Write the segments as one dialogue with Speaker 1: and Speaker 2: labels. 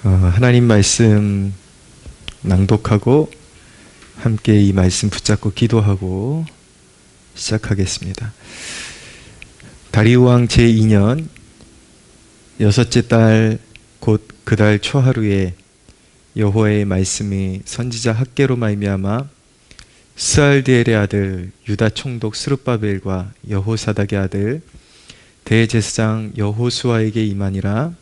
Speaker 1: 하나님 말씀 낭독하고 함께 이 말씀 붙잡고 기도하고 시작하겠습니다. 다리우 왕 제2년 여섯째 달 곧 그 달 초하루에 여호와의 말씀이 선지자 학개로 말미암아 스알디엘의 아들 유다 총독 스룹바벨과 여호사닥의 아들 대제사장 여호수아에게 임하니라.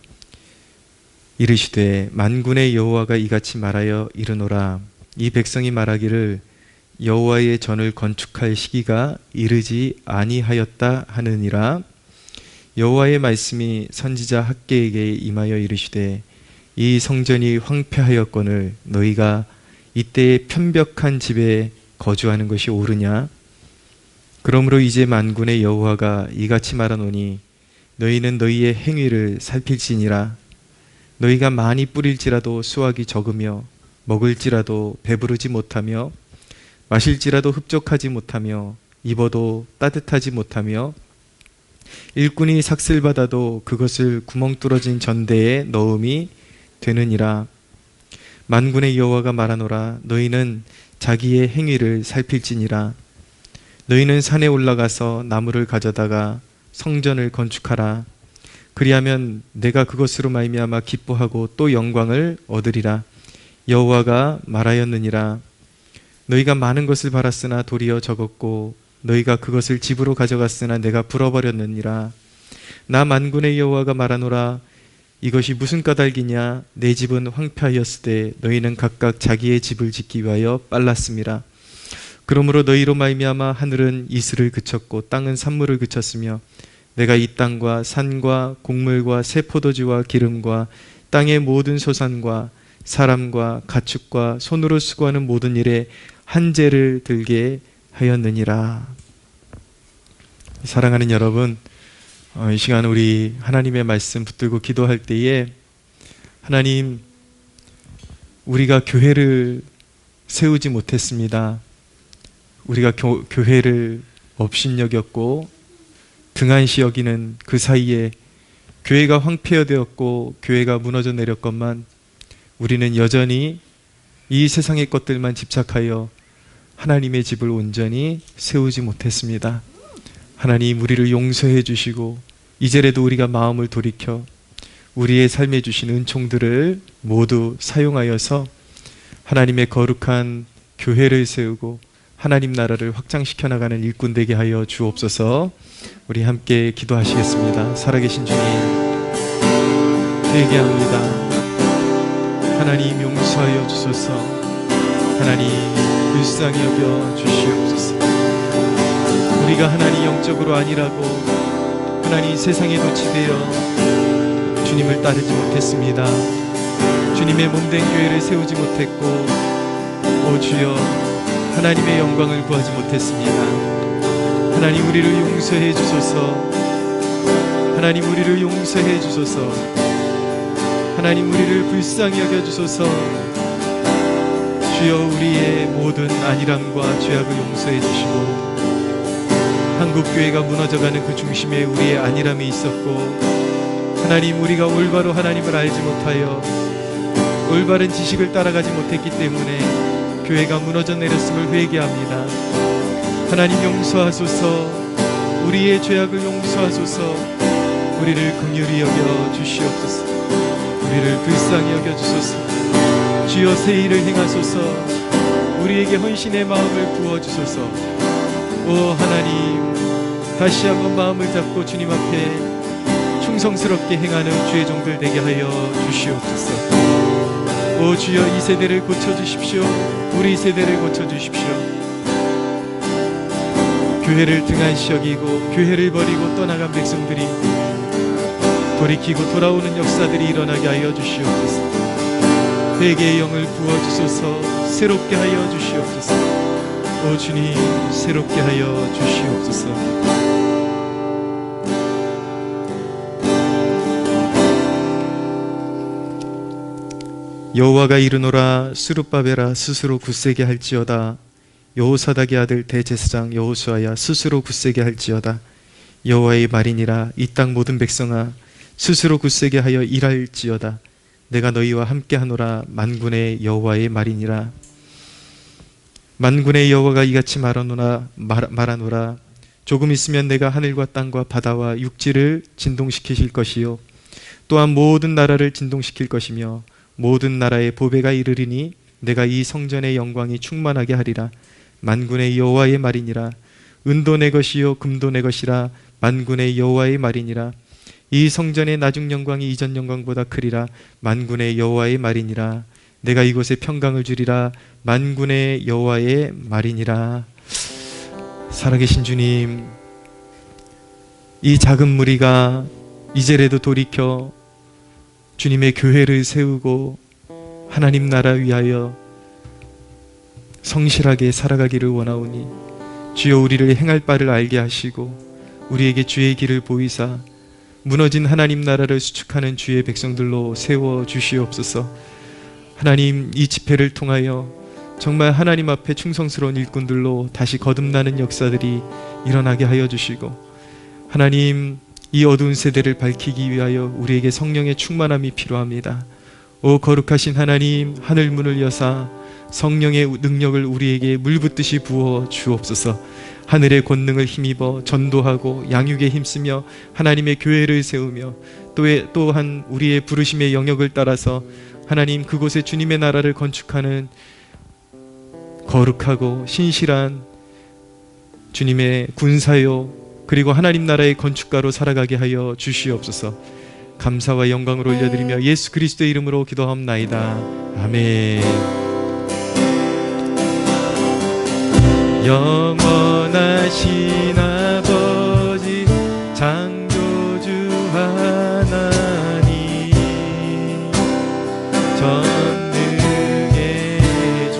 Speaker 1: 이르시되 만군의 여호와가 이같이 말하여 이르노라. 이 백성이 말하기를 여호와의 전을 건축할 시기가 이르지 아니하였다 하느니라. 여호와의 말씀이 선지자 학개에게 임하여 이르시되 이 성전이 황폐하였거늘 너희가 이때에 편벽한 집에 거주하는 것이 옳으냐? 그러므로 이제 만군의 여호와가 이같이 말하노니 너희는 너희의 행위를 살필지니라. 너희가 많이 뿌릴지라도 수확이 적으며 먹을지라도 배부르지 못하며 마실지라도 흡족하지 못하며 입어도 따뜻하지 못하며 일꾼이 삭슬받아도 그것을 구멍 뚫어진 전대에 넣음이 되느니라. 만군의 여호와가 말하노라. 너희는 자기의 행위를 살필지니라. 너희는 산에 올라가서 나무를 가져다가 성전을 건축하라. 그리하면 내가 그것으로 말미암아 기뻐하고 또 영광을 얻으리라. 여호와가 말하였느니라. 너희가 많은 것을 바랐으나 도리어 적었고 너희가 그것을 집으로 가져갔으나 내가 불어버렸느니라. 나 만군의 여호와가 말하노라. 이것이 무슨 까닭이냐? 내 집은 황폐하였을 때 너희는 각각 자기의 집을 짓기 위하여 빨랐음이라. 그러므로 너희로 말미암아 하늘은 이슬을 그쳤고 땅은 산물을 그쳤으며 내가 이 땅과 산과 곡물과 새 포도주와 기름과 땅의 모든 소산과 사람과 가축과 손으로 수고하는 모든 일에 한재를 들게 하였느니라. 사랑하는 여러분, 이 시간 우리 하나님의 말씀 붙들고 기도할 때에 하나님, 우리가 교회를 세우지 못했습니다. 우리가 교회를 업신여겼고 등한시 여기는 그 사이에 교회가 황폐되었고 교회가 무너져 내렸건만 우리는 여전히 이 세상의 것들만 집착하여 하나님의 집을 온전히 세우지 못했습니다. 하나님, 우리를 용서해 주시고 이제라도 우리가 마음을 돌이켜 우리의 삶에 주신 은총들을 모두 사용하여서 하나님의 거룩한 교회를 세우고 하나님 나라를 확장시켜 나가는 일꾼 되게 하여 주옵소서. 우리 함께 기도하시겠습니다. 살아계신 주님, 회개합니다. 하나님 용서하여 주소서. 하나님 불쌍히 여겨 주시옵소서. 우리가 하나님 영적으로 아니라고 하나님 세상에 도취되어 주님을 따르지 못했습니다. 주님의 몸된 교회를 세우지 못했고 오 주여 하나님의 영광을 구하지 못했습니다. 하나님 우리를 용서해 주소서. 하나님 우리를 용서해 주소서. 하나님 우리를 불쌍히 여겨 주소서. 주여 우리의 모든 안일함과 죄악을 용서해 주시고 한국교회가 무너져가는 그 중심에 우리의 안일함이 있었고 하나님 우리가 올바로 하나님을 알지 못하여 올바른 지식을 따라가지 못했기 때문에 교회가 무너져 내렸음을 회개합니다. 하나님 용서하소서. 우리의 죄악을 용서하소서. 우리를 긍휼히 여겨 주시옵소서. 우리를 불쌍히 여겨 주소서. 주여 새 일을 행하소서. 우리에게 헌신의 마음을 부어주소서. 오 하나님, 다시 한번 마음을 잡고 주님 앞에 충성스럽게 행하는 주의 종들 되게 하여 주시옵소서. 오 주여 이 세대를 고쳐주십시오. 우리 세대를 고쳐주십시오. 교회를 등한시 여기고 교회를 버리고 떠나간 백성들이 돌이키고 돌아오는 역사들이 일어나게 하여 주시옵소서. 회개의 영을 부어주소서. 새롭게 하여 주시옵소서. 오 주님, 새롭게 하여 주시옵소서. 여호와가 이르노라. 스룹바벨아 스스로 굳세게 할지어다. 여호사닥의 아들 대제사장 여호수아야 스스로 굳세게 할지어다. 여호와의 말이니라. 이 땅 모든 백성아 스스로 굳세게 하여 일할지어다. 내가 너희와 함께하노라. 만군의 여호와의 말이니라. 만군의 여호와가 이같이 말하노라. 조금 있으면 내가 하늘과 땅과 바다와 육지를 진동시키실 것이요 또한 모든 나라를 진동시킬 것이며 모든 나라의 보배가 이르리니 내가 이 성전의 영광이 충만하게 하리라. 만군의 여호와의 말이니라. 은도 내 것이요 금도 내 것이라. 만군의 여호와의 말이니라. 이 성전의 나중 영광이 이전 영광보다 크리라. 만군의 여호와의 말이니라. 내가 이곳에 평강을 주리라. 만군의 여호와의 말이니라. 살아계신 주님, 이 작은 무리가 이제라도 돌이켜 주님의 교회를 세우고 하나님 나라 위하여 성실하게 살아가기를 원하오니 주여 우리를 행할 바를 알게 하시고 우리에게 주의 길을 보이사 무너진 하나님 나라를 수축하는 주의 백성들로 세워 주시옵소서. 하나님, 이 집회를 통하여 정말 하나님 앞에 충성스러운 일꾼들로 다시 거듭나는 역사들이 일어나게 하여 주시고, 하나님, 이 어두운 세대를 밝히기 위하여 우리에게 성령의 충만함이 필요합니다. 오 거룩하신 하나님, 하늘 문을 여사 성령의 능력을 우리에게 물붓듯이 부어 주옵소서. 하늘의 권능을 힘입어 전도하고 양육에 힘쓰며 하나님의 교회를 세우며 또한 우리의 부르심의 영역을 따라서 하나님 그곳에 주님의 나라를 건축하는 거룩하고 신실한 주님의 군사요 그리고 하나님 나라의 건축가로 살아가게 하여 주시옵소서. 감사와 영광을 올려드리며 예수 그리스도의 이름으로 기도하옵나이다. 아멘. 영원하신 아버지 창조주 하나님 전능의 주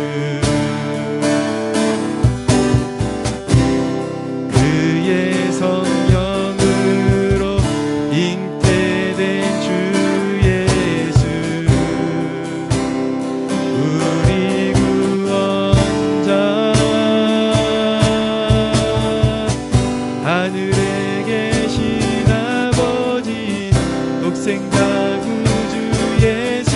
Speaker 1: 그의 성령으로 잉태된 주 예수 우리 구원자 하늘에 계신 아버지 독생자 구주 예수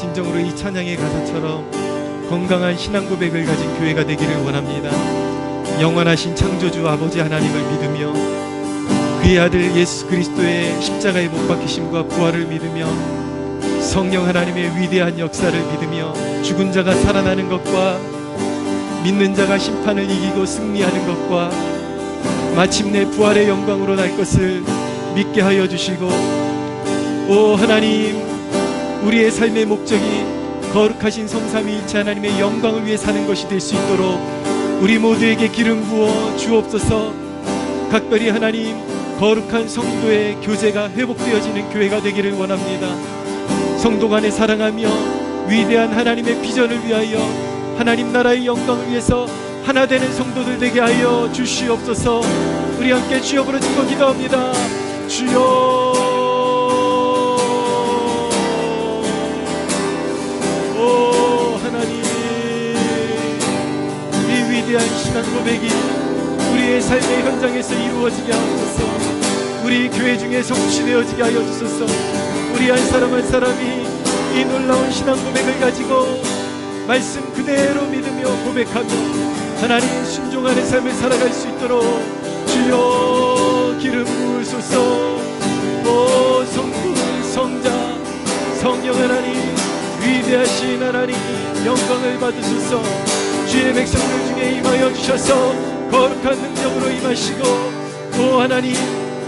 Speaker 1: 심정으로 이 찬양의 가사처럼 건강한 신앙 고백을 가진 교회가 되기를 원합니다. 영원하신 창조주 아버지 하나님을 믿으며 그의 아들 예수 그리스도의 십자가에 못 박히심과 부활을 믿으며 성령 하나님의 위대한 역사를 믿으며 죽은 자가 살아나는 것과 믿는 자가 심판을 이기고 승리하는 것과 마침내 부활의 영광으로 날 것을 믿게 하여 주시고, 오 하나님, 우리의 삶의 목적이 거룩하신 성삼위일체 하나님의 영광을 위해 사는 것이 될 수 있도록 우리 모두에게 기름 부어 주옵소서. 각별히 하나님, 거룩한 성도의 교제가 회복되어지는 교회가 되기를 원합니다. 성도 간에 사랑하며 위대한 하나님의 비전을 위하여 하나님 나라의 영광을 위해서 하나 되는 성도들 되게 하여 주시옵소서. 우리 함께 주여 부르짖고 기도합니다. 주여, 오 하나님, 이 위대한 신앙 고백이 우리의 삶의 현장에서 이루어지게 하옵소서. 우리 교회 중에 성취되어지게 하여 주소서. 우리 한 사람 한 사람이 이 놀라운 신앙 고백을 가지고 말씀 그대로 믿으며 고백하며 하나님 순종하는 삶을 살아갈 수 있도록 주여 기름 부으소서. 오 성부 성자 성령 하나님, 위대하신 하나님 영광을 받으소서. 주의 백성들 중에 임하여 주셔서 거룩한 능력으로 임하시고, 오 하나님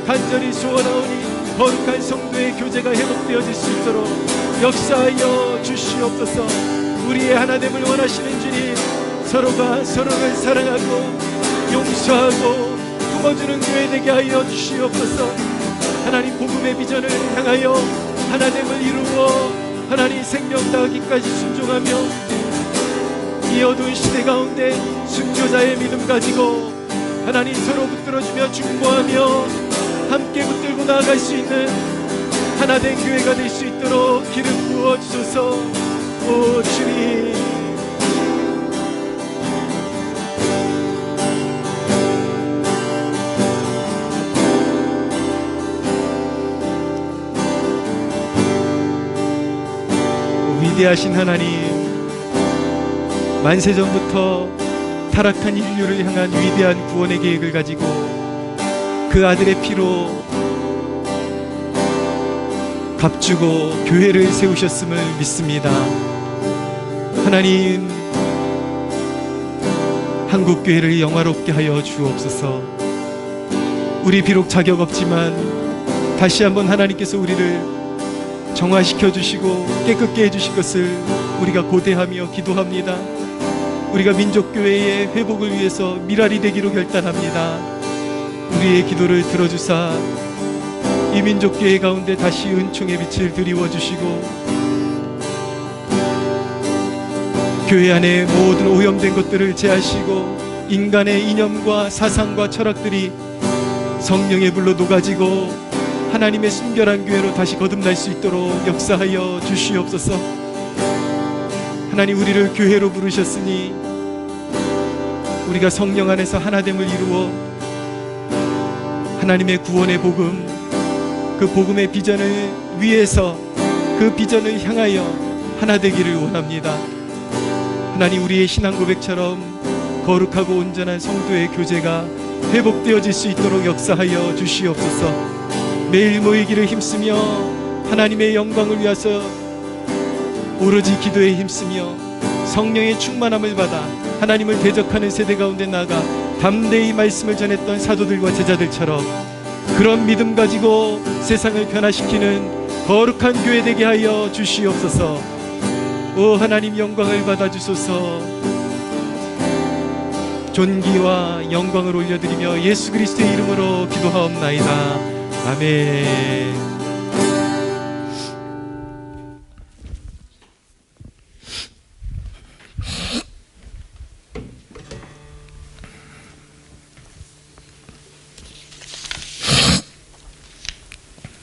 Speaker 1: 간절히 소원하오니 거룩한 성도의 교제가 회복되어질 수 있도록 역사하여 주시옵소서. 우리의 하나됨을 원하시는 주님, 서로가 서로를 사랑하고 용서하고 품어주는 교회 되게 하여 주시옵소서. 하나님 복음의 비전을 향하여 하나됨을 이루어 하나님 생명 다하기까지 순종하며 이 어두운 시대 가운데 순교자의 믿음 가지고 하나님 서로 붙들어주며 중보하며 함께 붙들고 나아갈 수 있는 하나된 교회가 될 수 있도록 기름 부어주소서. 오 주님, 위대하신 하나님, 만세전부터 타락한 인류를 향한 위대한 구원의 계획을 가지고 그 아들의 피로 값주고 교회를 세우셨음을 믿습니다. 하나님, 한국교회를 영화롭게 하여 주옵소서. 우리 비록 자격 없지만 다시 한번 하나님께서 우리를 정화시켜 주시고 깨끗게 해주실 것을 우리가 고대하며 기도합니다. 우리가 민족교회의 회복을 위해서 미랄이 되기로 결단합니다. 우리의 기도를 들어주사 이 민족교회 가운데 다시 은총의 빛을 드리워 주시고 교회 안에 모든 오염된 것들을 제하시고 인간의 이념과 사상과 철학들이 성령의 불로 녹아지고 하나님의 순결한 교회로 다시 거듭날 수 있도록 역사하여 주시옵소서. 하나님, 우리를 교회로 부르셨으니 우리가 성령 안에서 하나됨을 이루어 하나님의 구원의 복음, 그 복음의 비전을 위해서 그 비전을 향하여 하나 되기를 원합니다. 하나님, 우리의 신앙 고백처럼 거룩하고 온전한 성도의 교제가 회복되어질 수 있도록 역사하여 주시옵소서. 매일 모이기를 힘쓰며 하나님의 영광을 위해서 오로지 기도에 힘쓰며 성령의 충만함을 받아 하나님을 대적하는 세대 가운데 나아가 담대히 말씀을 전했던 사도들과 제자들처럼 그런 믿음 가지고 세상을 변화시키는 거룩한 교회 되게 하여 주시옵소서. 오 하나님, 영광을 받아 주소서. 존귀와 영광을 올려드리며 예수 그리스도의 이름으로 기도하옵나이다. 아멘.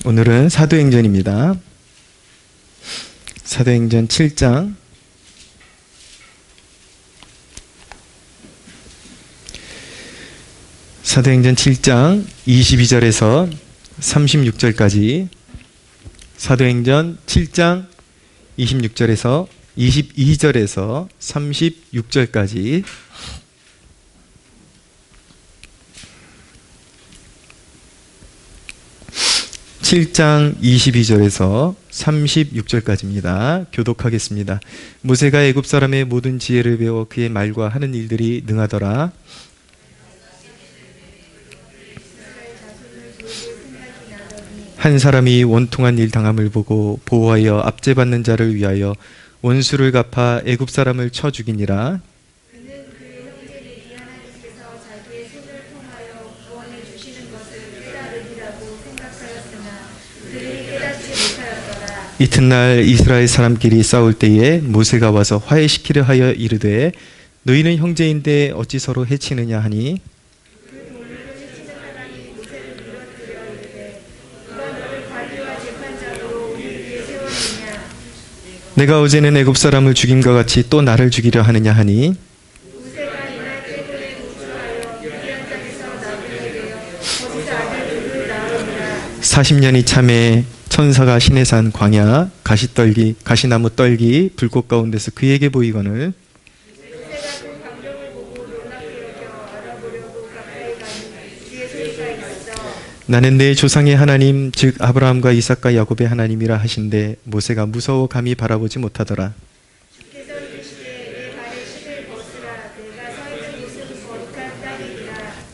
Speaker 1: 오늘은 사도행전입니다. 사도행전 7장 사도행전 7장 22절에서 36절까지 사도행전 7장 22절에서 36절까지 7장 22절에서 36절까지입니다. 교독하겠습니다. 모세가 애굽 사람의 모든 지혜를 배워 그의 말과 하는 일들이 능하더라. 한 사람이 원통한 일 당함을 보고 보호하여 압제받는 자를 위하여 원수를 갚아 애굽 사람을 쳐 죽이니라. 이튿날 이스라엘 사람끼리 싸울 때에 모세가 와서 화해시키려 하여 이르되 너희는 형제인데 어찌 서로 해치느냐 하니 내가 어제는 애굽 사람을 죽임과 같이 또 나를 죽이려 하느냐 하니 40년이 참에 천사가 시내산 광야 가시나무 떨기 불꽃 가운데서 그에게 보이거늘 나는 내 조상의 하나님 즉 아브라함과 이삭과 야곱의 하나님이라 하신데 모세가 무서워 감히 바라보지 못하더라.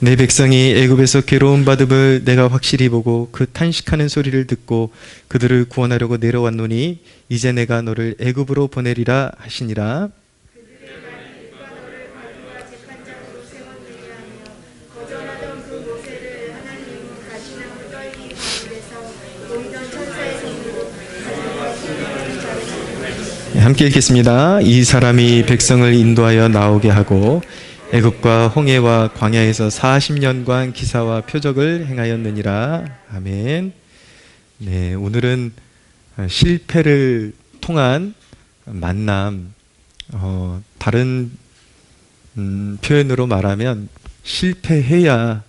Speaker 1: 내 백성이 애굽에서 괴로움 받음을 내가 확실히 보고 그 탄식하는 소리를 듣고 그들을 구원하려고 내려왔노니 이제 내가 너를 애굽으로 보내리라 하시니라. 함께 읽겠습니다. 이 사람이 백성을 인도하여 나오게 하고 애굽과 홍해와 광야에서 40년간 기사와 표적을 행하였느니라. 아멘. 네, 오늘은 실패를 통한 만남, 다른 표현으로 말하면 실패해야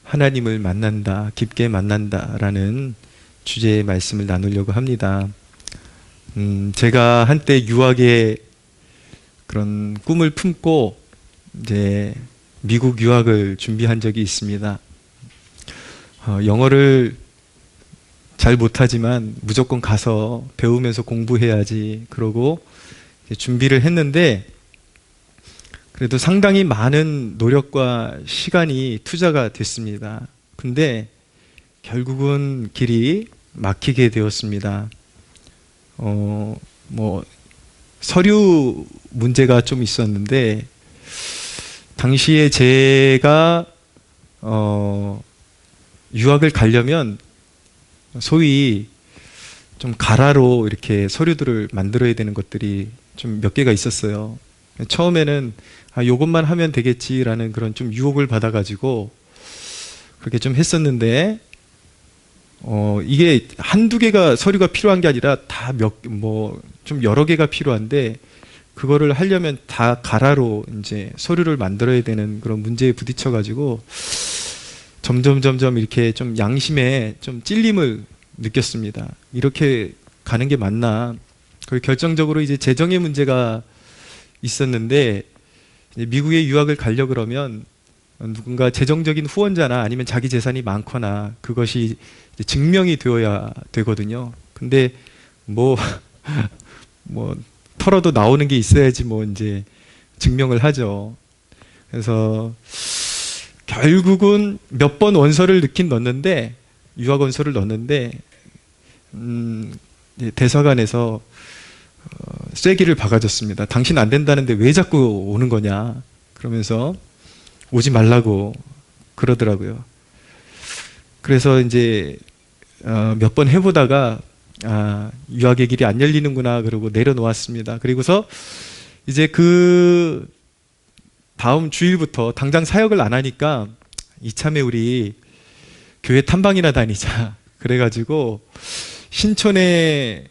Speaker 1: 하나님을 만난다, 깊게 만난다라는 주제의 말씀을 나누려고 합니다. 제가 한때 유학의 그런 꿈을 품고 이제 미국 유학을 준비한 적이 있습니다. 영어를 잘 못하지만 무조건 가서 배우면서 공부해야지 그러고 준비를 했는데 그래도 상당히 많은 노력과 시간이 투자가 됐습니다. 근데 결국은 길이 막히게 되었습니다. 서류 문제가 좀 있었는데 당시에 제가 유학을 가려면 소위 좀 가라로 이렇게 서류들을 만들어야 되는 것들이 좀 몇 개가 있었어요. 처음에는 요것만 하면 되겠지라는 그런 좀 유혹을 받아가지고 그렇게 좀 했었는데 이게 한두 개가 서류가 필요한 게 아니라 다 좀 여러 개가 필요한데 그거를 하려면 다 가라로 이제 서류를 만들어야 되는 그런 문제에 부딪혀가지고 점점 이렇게 좀 양심에 좀 찔림을 느꼈습니다. 이렇게 가는 게 맞나? 거의 결정적으로 이제 재정의 문제가 있었는데 미국에 유학을 가려 그러면 누군가 재정적인 후원자나 아니면 자기 재산이 많거나 그것이 증명이 되어야 되거든요. 근데 뭐 털어도 나오는 게 있어야지 이제 증명을 하죠. 그래서 결국은 몇 번 원서를 넣었는데 유학 원서를 넣었는데 대사관에서 쐐기를 박아줬습니다. 당신 안 된다는데 왜 자꾸 오는 거냐 그러면서 오지 말라고 그러더라고요. 그래서 이제 몇 번 해보다가 유학의 길이 안 열리는구나 그러고 내려놓았습니다. 그리고서 이제 그 다음 주일부터 당장 사역을 안 하니까 이참에 우리 교회 탐방이나 다니자 그래가지고 신촌에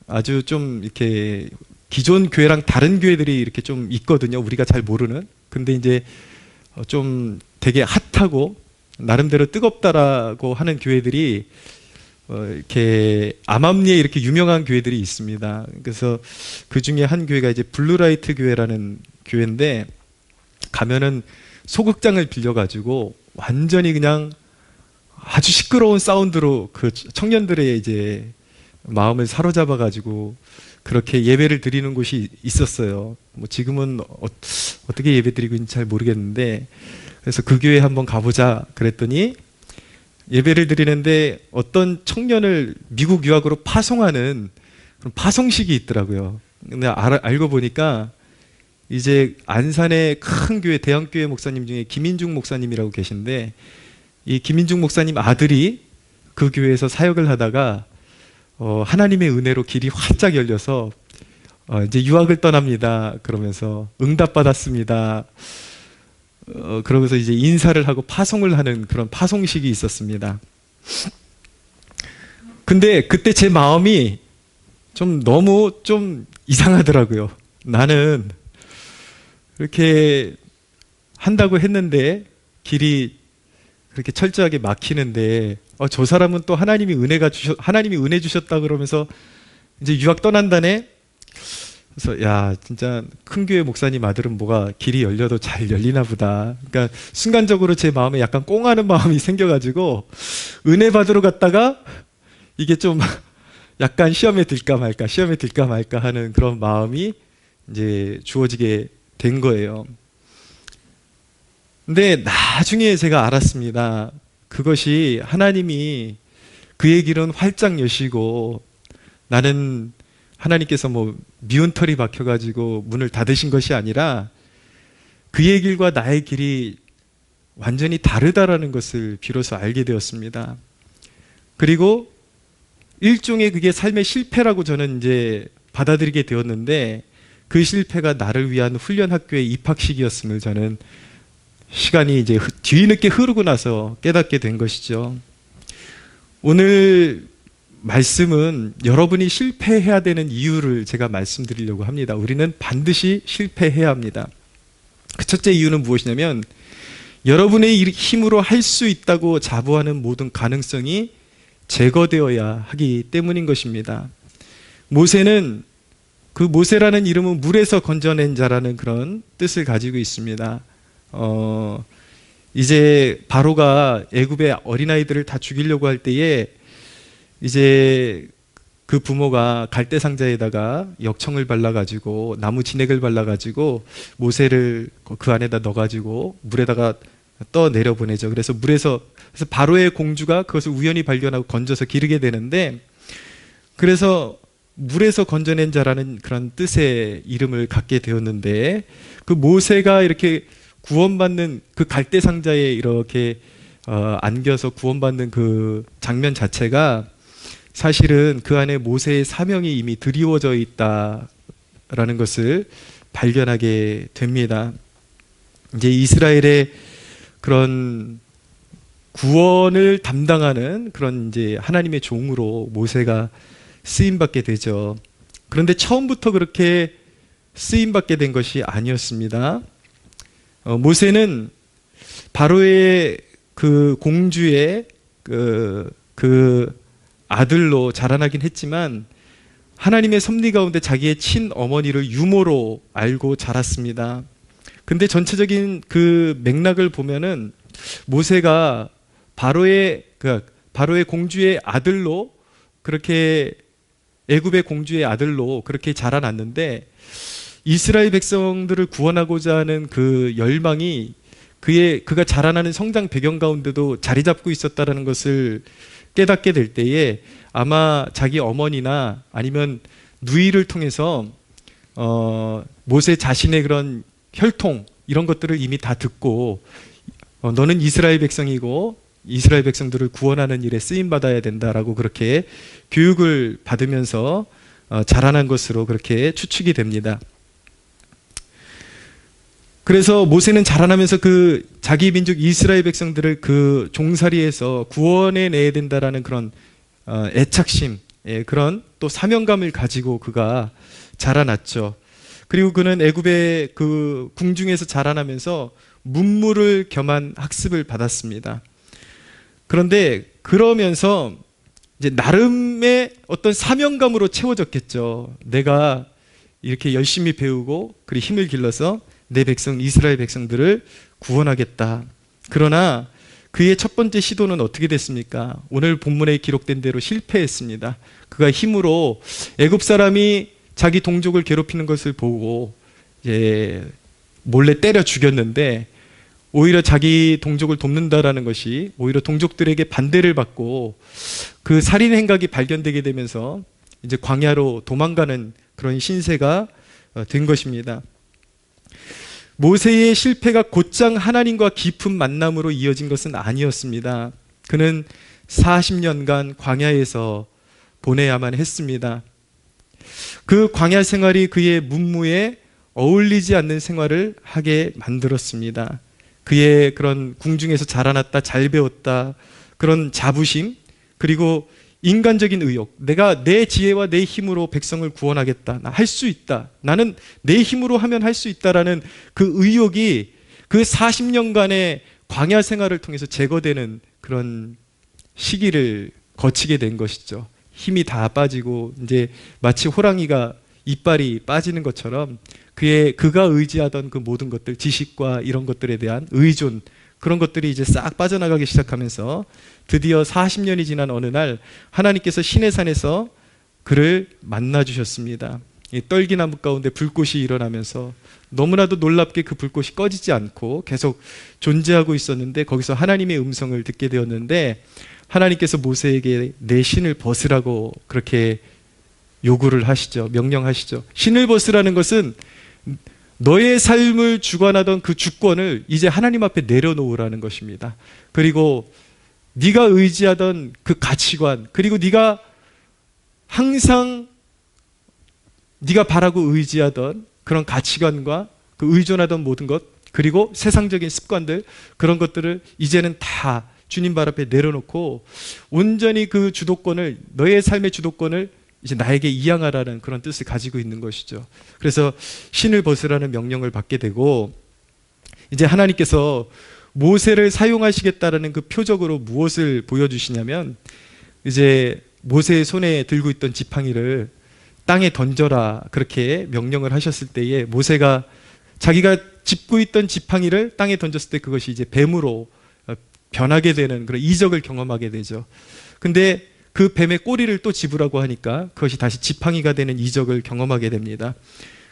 Speaker 1: 아주 좀 이렇게 기존 교회랑 다른 교회들이 이렇게 좀 있거든요. 우리가 잘 모르는. 근데 이제 좀 되게 핫하고 나름대로 뜨겁다라고 하는 교회들이 이렇게 암암리에 이렇게 유명한 교회들이 있습니다. 그래서 그 중에 한 교회가 이제 블루라이트 교회라는 교회인데, 가면은 소극장을 빌려가지고 완전히 그냥 아주 시끄러운 사운드로 그 청년들의 이제 마음을 사로잡아가지고 그렇게 예배를 드리는 곳이 있었어요. 뭐 지금은 어떻게 예배 드리고 있는지 잘 모르겠는데, 그래서 그 교회에 한번 가보자 그랬더니 예배를 드리는데 어떤 청년을 미국 유학으로 파송하는 그런 파송식이 있더라고요. 근데 알고 보니까 이제 안산의 큰 교회, 대형 교회 목사님 중에 김인중 목사님이라고 계신데, 이 김인중 목사님 아들이 그 교회에서 사역을 하다가 하나님의 은혜로 길이 활짝 열려서 이제 유학을 떠납니다. 그러면서 응답받았습니다. 그러면서 이제 인사를 하고 파송을 하는 그런 파송식이 있었습니다. 근데 그때 제 마음이 좀 너무 좀 이상하더라고요. 나는 이렇게 한다고 했는데 길이 그렇게 철저하게 막히는데, 저 사람은 또 하나님이 은혜 주셨다 그러면서 이제 유학 떠난다네. 그래서 야, 진짜 큰 교회 목사님 아들은 뭐가 길이 열려도 잘 열리나 보다. 그러니까 순간적으로 제 마음에 약간 꽁하는 마음이 생겨가지고 은혜 받으러 갔다가 이게 좀 약간 시험에 들까 말까 하는 그런 마음이 이제 주어지게 된 거예요. 근데 나중에 제가 알았습니다. 그것이 하나님이 그의 길은 활짝 여시고, 나는 하나님께서 뭐 미운털이 박혀가지고 문을 닫으신 것이 아니라 그의 길과 나의 길이 완전히 다르다라는 것을 비로소 알게 되었습니다. 그리고 일종의 그게 삶의 실패라고 저는 이제 받아들이게 되었는데, 그 실패가 나를 위한 훈련 학교의 입학식이었음을 저는 시간이 이제 뒤늦게 흐르고 나서 깨닫게 된 것이죠. 오늘 말씀은 여러분이 실패해야 되는 이유를 제가 말씀드리려고 합니다. 우리는 반드시 실패해야 합니다. 그 첫째 이유는 무엇이냐면, 여러분의 힘으로 할 수 있다고 자부하는 모든 가능성이 제거되어야 하기 때문인 것입니다. 모세는, 그 모세라는 이름은 물에서 건져낸 자라는 그런 뜻을 가지고 있습니다. 이제 바로가 애굽의 어린아이들을 다 죽이려고 할 때에 이제 그 부모가 갈대 상자에다가 역청을 발라가지고 나무 진액을 발라가지고 모세를 그 안에다 넣어가지고 물에다가 떠 내려보내죠. 그래서 바로의 공주가 그것을 우연히 발견하고 건져서 기르게 되는데, 그래서 물에서 건져낸 자라는 그런 뜻의 이름을 갖게 되었는데, 그 모세가 이렇게 구원받는 그 갈대 상자에 이렇게 안겨서 구원받는 그 장면 자체가 사실은 그 안에 모세의 사명이 이미 드리워져 있다라는 것을 발견하게 됩니다. 이제 이스라엘의 그런 구원을 담당하는 그런 이제 하나님의 종으로 모세가 쓰임 받게 되죠. 그런데 처음부터 그렇게 쓰임 받게 된 것이 아니었습니다. 모세는 바로의 그 공주의 그 아들로 자라나긴 했지만, 하나님의 섭리 가운데 자기의 친어머니를 유모로 알고 자랐습니다. 근데 전체적인 그 맥락을 보면은 모세가 바로의 공주의 아들로, 그렇게 애굽의 공주의 아들로 그렇게 자라났는데, 이스라엘 백성들을 구원하고자 하는 그 열망이 그가 자라나는 성장 배경 가운데도 자리 잡고 있었다는 것을 깨닫게 될 때에, 아마 자기 어머니나 아니면 누이를 통해서 모세 자신의 그런 혈통 이런 것들을 이미 다 듣고, 너는 이스라엘 백성이고 이스라엘 백성들을 구원하는 일에 쓰임 받아야 된다라고 그렇게 교육을 받으면서 자라난 것으로 그렇게 추측이 됩니다. 그래서 모세는 자라나면서 그 자기 민족 이스라엘 백성들을 그 종살이에서 구원해 내야 된다라는 그런 애착심, 그런 또 사명감을 가지고 그가 자라났죠. 그리고 그는 애굽의 그 궁중에서 자라나면서 문무를 겸한 학습을 받았습니다. 그런데 그러면서 이제 나름의 어떤 사명감으로 채워졌겠죠. 내가 이렇게 열심히 배우고 그리고 힘을 길러서 내 백성 이스라엘 백성들을 구원하겠다. 그러나 그의 첫 번째 시도는 어떻게 됐습니까? 오늘 본문에 기록된 대로 실패했습니다. 그가 힘으로 애굽 사람이 자기 동족을 괴롭히는 것을 보고 이제 몰래 때려 죽였는데, 오히려 자기 동족을 돕는다라는 것이 오히려 동족들에게 반대를 받고 그 살인 행각이 발견되게 되면서 이제 광야로 도망가는 그런 신세가 된 것입니다. 모세의 실패가 곧장 하나님과 깊은 만남으로 이어진 것은 아니었습니다. 그는 40년간 광야에서 보내야만 했습니다. 그 광야 생활이 그의 문무에 어울리지 않는 생활을 하게 만들었습니다. 그의 그런 궁중에서 자라났다, 잘 배웠다, 그런 자부심, 그리고 인간적인 의욕, 내가 내 지혜와 내 힘으로 백성을 구원하겠다, 나 할 수 있다, 나는 내 힘으로 하면 할 수 있다라는 그 의욕이 그 40년간의 광야 생활을 통해서 제거되는 그런 시기를 거치게 된 것이죠. 힘이 다 빠지고 이제 마치 호랑이가 이빨이 빠지는 것처럼 그가 의지하던 그 모든 것들, 지식과 이런 것들에 대한 의존, 그런 것들이 이제 싹 빠져나가기 시작하면서 드디어 40년이 지난 어느 날 하나님께서 시내산에서 그를 만나 주셨습니다. 이 떨기나무 가운데 불꽃이 일어나면서 너무나도 놀랍게 그 불꽃이 꺼지지 않고 계속 존재하고 있었는데, 거기서 하나님의 음성을 듣게 되었는데, 하나님께서 모세에게 내 신을 벗으라고 그렇게 요구를 하시죠. 명령하시죠. 신을 벗으라는 것은 너의 삶을 주관하던 그 주권을 이제 하나님 앞에 내려놓으라는 것입니다. 그리고 네가 의지하던 그 가치관, 그리고 네가 항상 네가 바라고 의지하던 그런 가치관과 그 의존하던 모든 것, 그리고 세상적인 습관들, 그런 것들을 이제는 다 주님 발 앞에 내려놓고 온전히 그 주도권을, 너의 삶의 주도권을 이제 나에게 이양하라는 그런 뜻을 가지고 있는 것이죠. 그래서 신을 벗으라는 명령을 받게 되고, 이제 하나님께서 모세를 사용하시겠다라는 그 표적으로 무엇을 보여주시냐면, 이제 모세의 손에 들고 있던 지팡이를 땅에 던져라 그렇게 명령을 하셨을 때에, 모세가 자기가 짚고 있던 지팡이를 땅에 던졌을 때 그것이 이제 뱀으로 변하게 되는 그런 이적을 경험하게 되죠. 근데 그 뱀의 꼬리를 또 집으라고 하니까 그것이 다시 지팡이가 되는 이적을 경험하게 됩니다.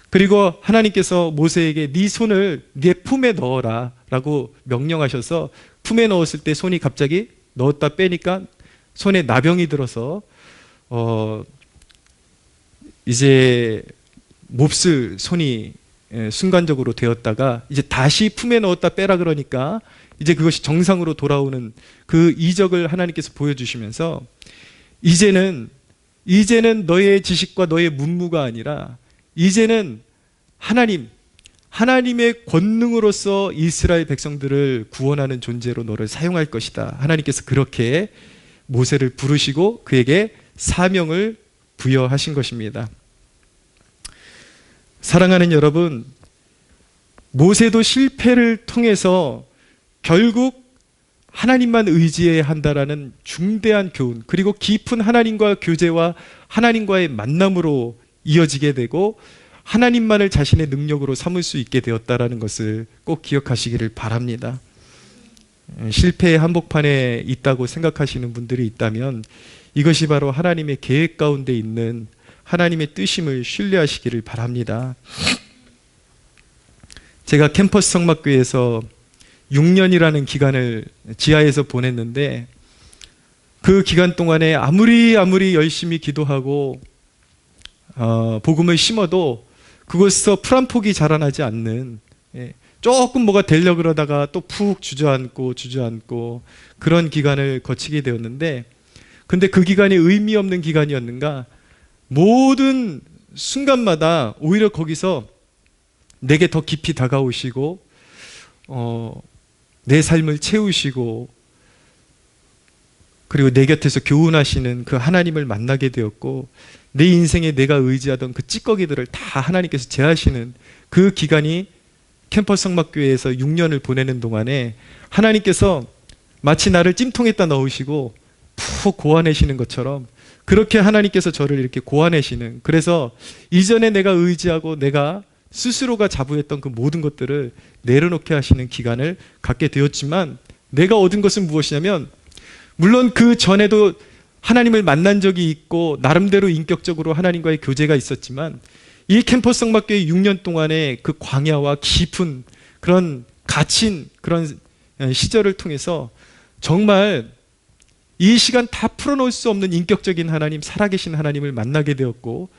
Speaker 1: 그리고 하나님께서 모세에게 네 손을 네 품에 넣어라 라고 명령하셔서 품에 넣었을 때 손이 갑자기 넣었다 빼니까 손에 나병이 들어서 이제 몹쓸 손이 순간적으로 되었다가 이제 다시 품에 넣었다 빼라 그러니까 이제 그것이 정상으로 돌아오는 그 이적을 하나님께서 보여주시면서, 이제는 너의 지식과 너의 문무가 아니라 이제는 하나님의 권능으로서 이스라엘 백성들을 구원하는 존재로 너를 사용할 것이다. 하나님께서 그렇게 모세를 부르시고 그에게 사명을 부여하신 것입니다. 사랑하는 여러분, 모세도 실패를 통해서 결국 하나님만 의지해야 한다라는 중대한 교훈, 그리고 깊은 하나님과 교제와 하나님과의 만남으로 이어지게 되고 하나님만을 자신의 능력으로 삼을 수 있게 되었다라는 것을 꼭 기억하시기를 바랍니다. 실패의 한복판에 있다고 생각하시는 분들이 있다면 이것이 바로 하나님의 계획 가운데 있는 하나님의 뜻임을 신뢰하시기를 바랍니다. 제가 캠퍼스 성막교회에서 6년이라는 기간을 지하에서 보냈는데, 그 기간 동안에 아무리 열심히 기도하고 복음을 심어도 그곳에서 풀 한 폭이 자라나지 않는, 조금 뭐가 되려 그러다가 또 푹 주저앉고 그런 기간을 거치게 되었는데, 근데 그 기간이 의미 없는 기간이었는가? 모든 순간마다 오히려 거기서 내게 더 깊이 다가오시고 내 삶을 채우시고 그리고 내 곁에서 교훈하시는 그 하나님을 만나게 되었고, 내 인생에 내가 의지하던 그 찌꺼기들을 다 하나님께서 제하시는 그 기간이 캠퍼스 성막교회에서 6년을 보내는 동안에 하나님께서 마치 나를 찜통에다 넣으시고 푹 고아내시는 것처럼 그렇게 하나님께서 저를 이렇게 고아내시는, 그래서 이전에 내가 의지하고 내가 스스로가 자부했던 그 모든 것들을 내려놓게 하시는 기간을 갖게 되었지만, 내가 얻은 것은 무엇이냐면, 물론 그 전에도 하나님을 만난 적이 있고 나름대로 인격적으로 하나님과의 교제가 있었지만, 이 캠퍼스 성막교회 6년 동안의 그 광야와 깊은 그런 갇힌 그런 시절을 통해서 정말 이 시간 다 풀어놓을 수 없는 인격적인 하나님, 살아계신 하나님을 만나게 되었고,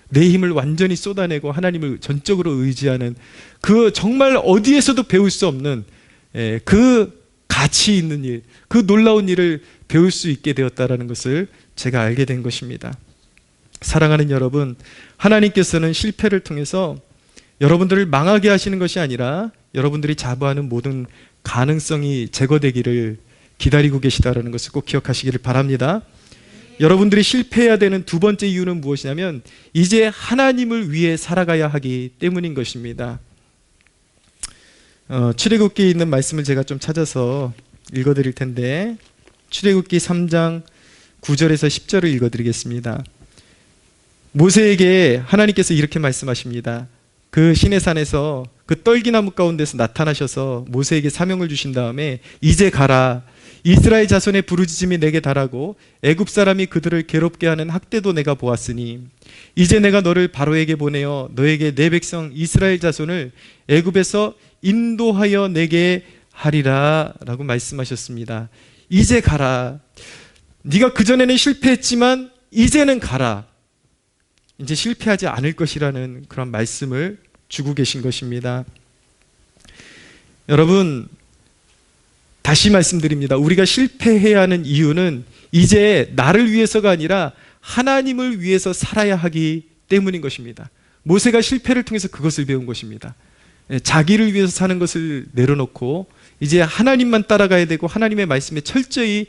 Speaker 1: 내 힘을 완전히 쏟아내고 하나님을 전적으로 의지하는 그 정말 어디에서도 배울 수 없는 그 가치 있는 일, 그 놀라운 일을 배울 수 있게 되었다는 것을 제가 알게 된 것입니다. 사랑하는 여러분, 하나님께서는 실패를 통해서 여러분들을 망하게 하시는 것이 아니라 여러분들이 자부하는 모든 가능성이 제거되기를 기다리고 계시다는 것을 꼭 기억하시기를 바랍니다. 여러분들이 실패해야 되는 두 번째 이유는 무엇이냐면, 이제 하나님을 위해 살아가야 하기 때문인 것입니다. 출애굽기에 있는 말씀을 제가 좀 찾아서 읽어드릴 텐데, 출애굽기 3장 9절에서 10절을 읽어드리겠습니다. 모세에게 하나님께서 이렇게 말씀하십니다. 그 시내산에서 그 떨기나무 가운데서 나타나셔서 모세에게 사명을 주신 다음에, 이제 가라, 이스라엘 자손의 부르짖음이 내게 달하고 애굽 사람이 그들을 괴롭게 하는 학대도 내가 보았으니 이제 내가 너를 바로에게 보내어 너에게 내 백성 이스라엘 자손을 애굽에서 인도하여 내게 하리라 라고 말씀하셨습니다. 이제 가라. 네가 그전에는 실패했지만 이제는 가라. 이제 실패하지 않을 것이라는 그런 말씀을 주고 계신 것입니다. 여러분, 다시 말씀드립니다. 우리가 실패해야 하는 이유는 이제 나를 위해서가 아니라 하나님을 위해서 살아야 하기 때문인 것입니다. 모세가 실패를 통해서 그것을 배운 것입니다. 자기를 위해서 사는 것을 내려놓고 이제 하나님만 따라가야 되고 하나님의 말씀에 철저히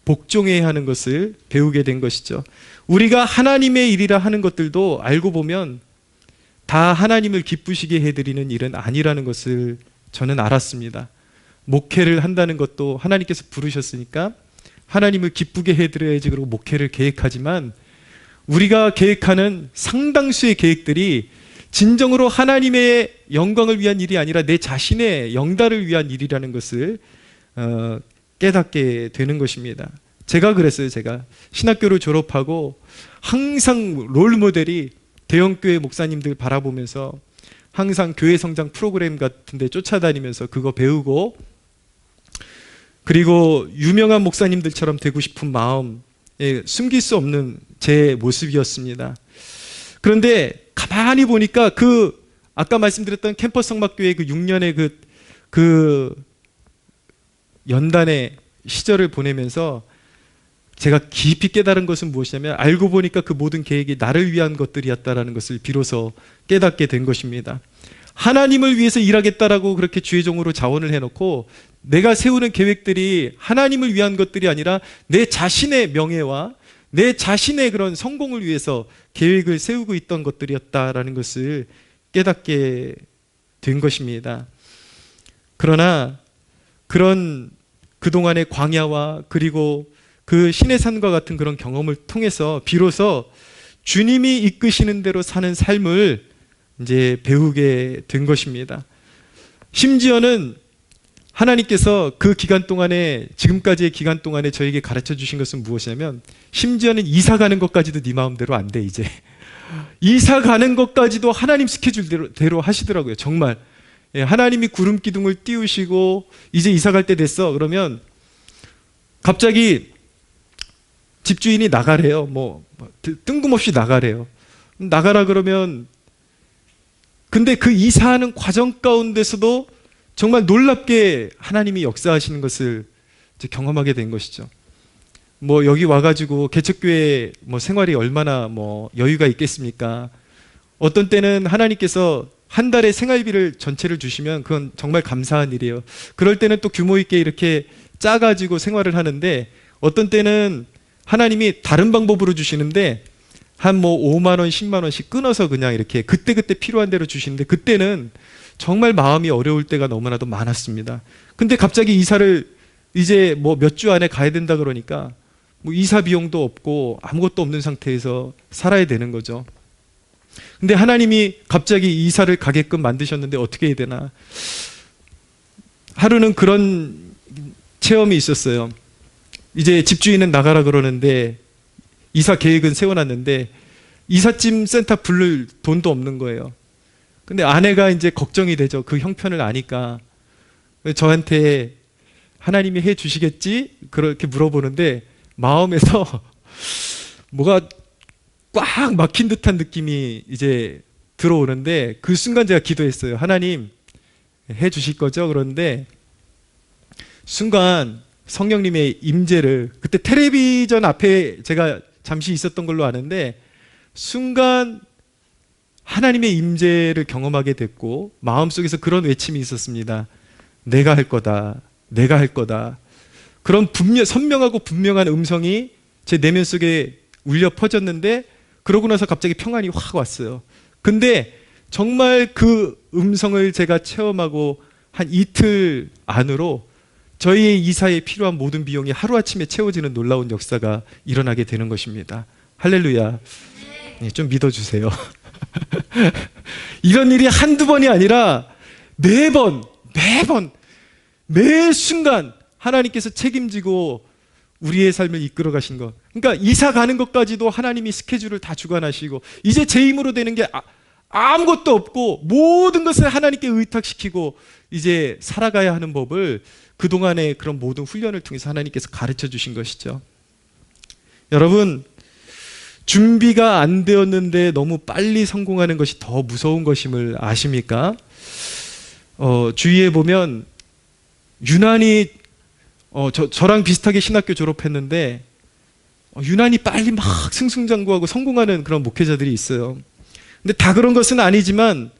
Speaker 1: 복종해야 하는 것을 배우게 된 것이죠. 우리가 하나님의 일이라 하는 것들도 알고 보면 다 하나님을 기쁘시게 해드리는 일은 아니라는 것을 저는 알았습니다. 목회를 한다는 것도 하나님께서 부르셨으니까 하나님을 기쁘게 해드려야지 그러고 목회를 계획하지만, 우리가 계획하는 상당수의 계획들이 진정으로 하나님의 영광을 위한 일이 아니라 내 자신의 영달을 위한 일이라는 것을 깨닫게 되는 것입니다. 제가 그랬어요. 제가 신학교를 졸업하고 항상 롤모델이 대형교회 목사님들 바라보면서 항상 교회 성장 프로그램 같은 데 쫓아다니면서 그거 배우고, 그리고 유명한 목사님들처럼 되고 싶은 마음, 숨길 수 없는 제 모습이었습니다. 그런데 가만히 보니까 그 아까 말씀드렸던 캠퍼스 성막교회 그 6년의 그 연단의 시절을 보내면서 제가 깊이 깨달은 것은 무엇이냐면, 알고 보니까 그 모든 계획이 나를 위한 것들이었다는 것을 비로소 깨닫게 된 것입니다. 하나님을 위해서 일하겠다라고 그렇게 주의 종으로 자원을 해놓고 내가 세우는 계획들이 하나님을 위한 것들이 아니라 내 자신의 명예와 내 자신의 그런 성공을 위해서 계획을 세우고 있던 것들이었다라는 것을 깨닫게 된 것입니다. 그러나 그런 그동안의 광야와 그리고 그 시내산과 같은 그런 경험을 통해서 비로소 주님이 이끄시는 대로 사는 삶을 이제 배우게 된 것입니다. 심지어는 하나님께서 그 기간 동안에, 지금까지의 기간 동안에 저에게 가르쳐 주신 것은 무엇이냐면, 심지어는 이사 가는 것까지도 네 마음대로 안 돼. 이제 이사 가는 것까지도 하나님 스케줄대로 하시더라고요. 정말 하나님이 구름 기둥을 띄우시고 이제 이사 갈 때 됐어 그러면 갑자기 집주인이 나가래요. 뭐 뜬금없이 나가래요. 나가라 그러면, 근데 그 이사하는 과정 가운데서도 정말 놀랍게 하나님이 역사하시는 것을 이제 경험하게 된 것이죠. 뭐 여기 와가지고 개척교회 뭐 생활이 얼마나 뭐 여유가 있겠습니까? 어떤 때는 하나님께서 한 달에 생활비를 전체를 주시면 그건 정말 감사한 일이에요. 그럴 때는 또 규모 있게 이렇게 짜가지고 생활을 하는데, 어떤 때는 하나님이 다른 방법으로 주시는데 한 뭐 5만 원, 10만 원씩 끊어서 그냥 이렇게 그때그때 필요한 대로 주시는데, 그때는 정말 마음이 어려울 때가 너무나도 많았습니다. 근데 갑자기 이사를 이제 뭐 몇 주 안에 가야 된다 그러니까 뭐 이사 비용도 없고 아무것도 없는 상태에서 살아야 되는 거죠. 근데 하나님이 갑자기 이사를 가게끔 만드셨는데 어떻게 해야 되나? 하루는 그런 체험이 있었어요. 이제 집주인은 나가라 그러는데 이사 계획은 세워놨는데 이삿짐 센터 부를 돈도 없는 거예요. 근데 아내가 이제 걱정이 되죠. 그 형편을 아니까. 저한테 하나님이 해 주시겠지? 그렇게 물어보는데 마음에서 뭐가 꽉 막힌 듯한 느낌이 이제 들어오는데 그 순간 제가 기도했어요. 하나님 해 주실 거죠? 그런데 순간 성령님의 임재를, 그때 텔레비전 앞에 제가 잠시 있었던 걸로 아는데 순간 하나님의 임재를 경험하게 됐고 마음속에서 그런 외침이 있었습니다. 내가 할 거다. 내가 할 거다. 그런 선명하고 분명한 음성이 제 내면 속에 울려 퍼졌는데 그러고 나서 갑자기 평안이 확 왔어요. 근데 정말 그 음성을 제가 체험하고 한 이틀 안으로 저희의 이사에 필요한 모든 비용이 하루아침에 채워지는 놀라운 역사가 일어나게 되는 것입니다. 할렐루야. 네, 좀 믿어주세요. 이런 일이 한두 번이 아니라 매번 매 순간 하나님께서 책임지고 우리의 삶을 이끌어 가신 것. 그러니까 이사 가는 것까지도 하나님이 스케줄을 다 주관하시고 이제 제 힘으로 되는 게 아무것도 없고 모든 것을 하나님께 의탁시키고 이제 살아가야 하는 법을 그동안의 그런 모든 훈련을 통해서 하나님께서 가르쳐 주신 것이죠. 여러분, 준비가 안 되었는데 너무 빨리 성공하는 것이 더 무서운 것임을 아십니까? 주위에 보면 유난히 저랑 비슷하게 신학교 졸업했는데 유난히 빨리 막 승승장구하고 성공하는 그런 목회자들이 있어요. 근데 다 그런 것은 아니지만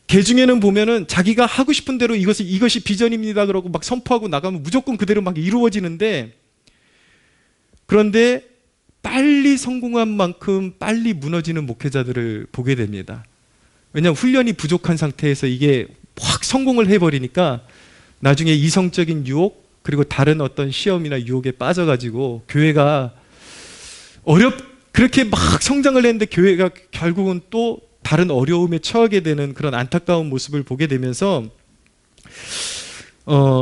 Speaker 1: 개 중에는 보면은 자기가 하고 싶은 대로 이것이 비전입니다 그러고 막 선포하고 나가면 무조건 그대로 막 이루어지는데, 그런데 빨리 성공한 만큼 빨리 무너지는 목회자들을 보게 됩니다. 왜냐하면 훈련이 부족한 상태에서 이게 확 성공을 해버리니까 나중에 이성적인 유혹 그리고 다른 어떤 시험이나 유혹에 빠져가지고 교회가 그렇게 막 성장을 했는데 교회가 결국은 또 다른 어려움에 처하게 되는 그런 안타까운 모습을 보게 되면서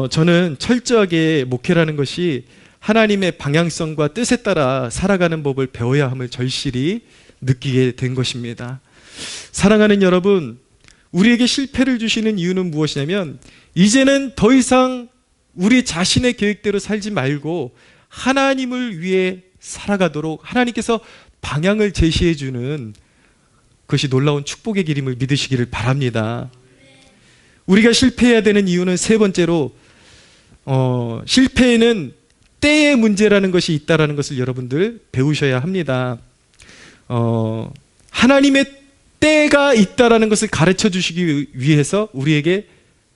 Speaker 1: 저는 철저하게 목회라는 것이 하나님의 방향성과 뜻에 따라 살아가는 법을 배워야 함을 절실히 느끼게 된 것입니다. 사랑하는 여러분, 우리에게 실패를 주시는 이유는 무엇이냐면 이제는 더 이상 우리 자신의 계획대로 살지 말고 하나님을 위해 살아가도록 하나님께서 방향을 제시해 주는 그것이 놀라운 축복의 길임을 믿으시기를 바랍니다. 우리가 실패해야 되는 이유는 세 번째로 실패에는 때의 문제라는 것이 있다는 것을 여러분들 배우셔야 합니다. 하나님의 때가 있다는 것을 가르쳐 주시기 위해서 우리에게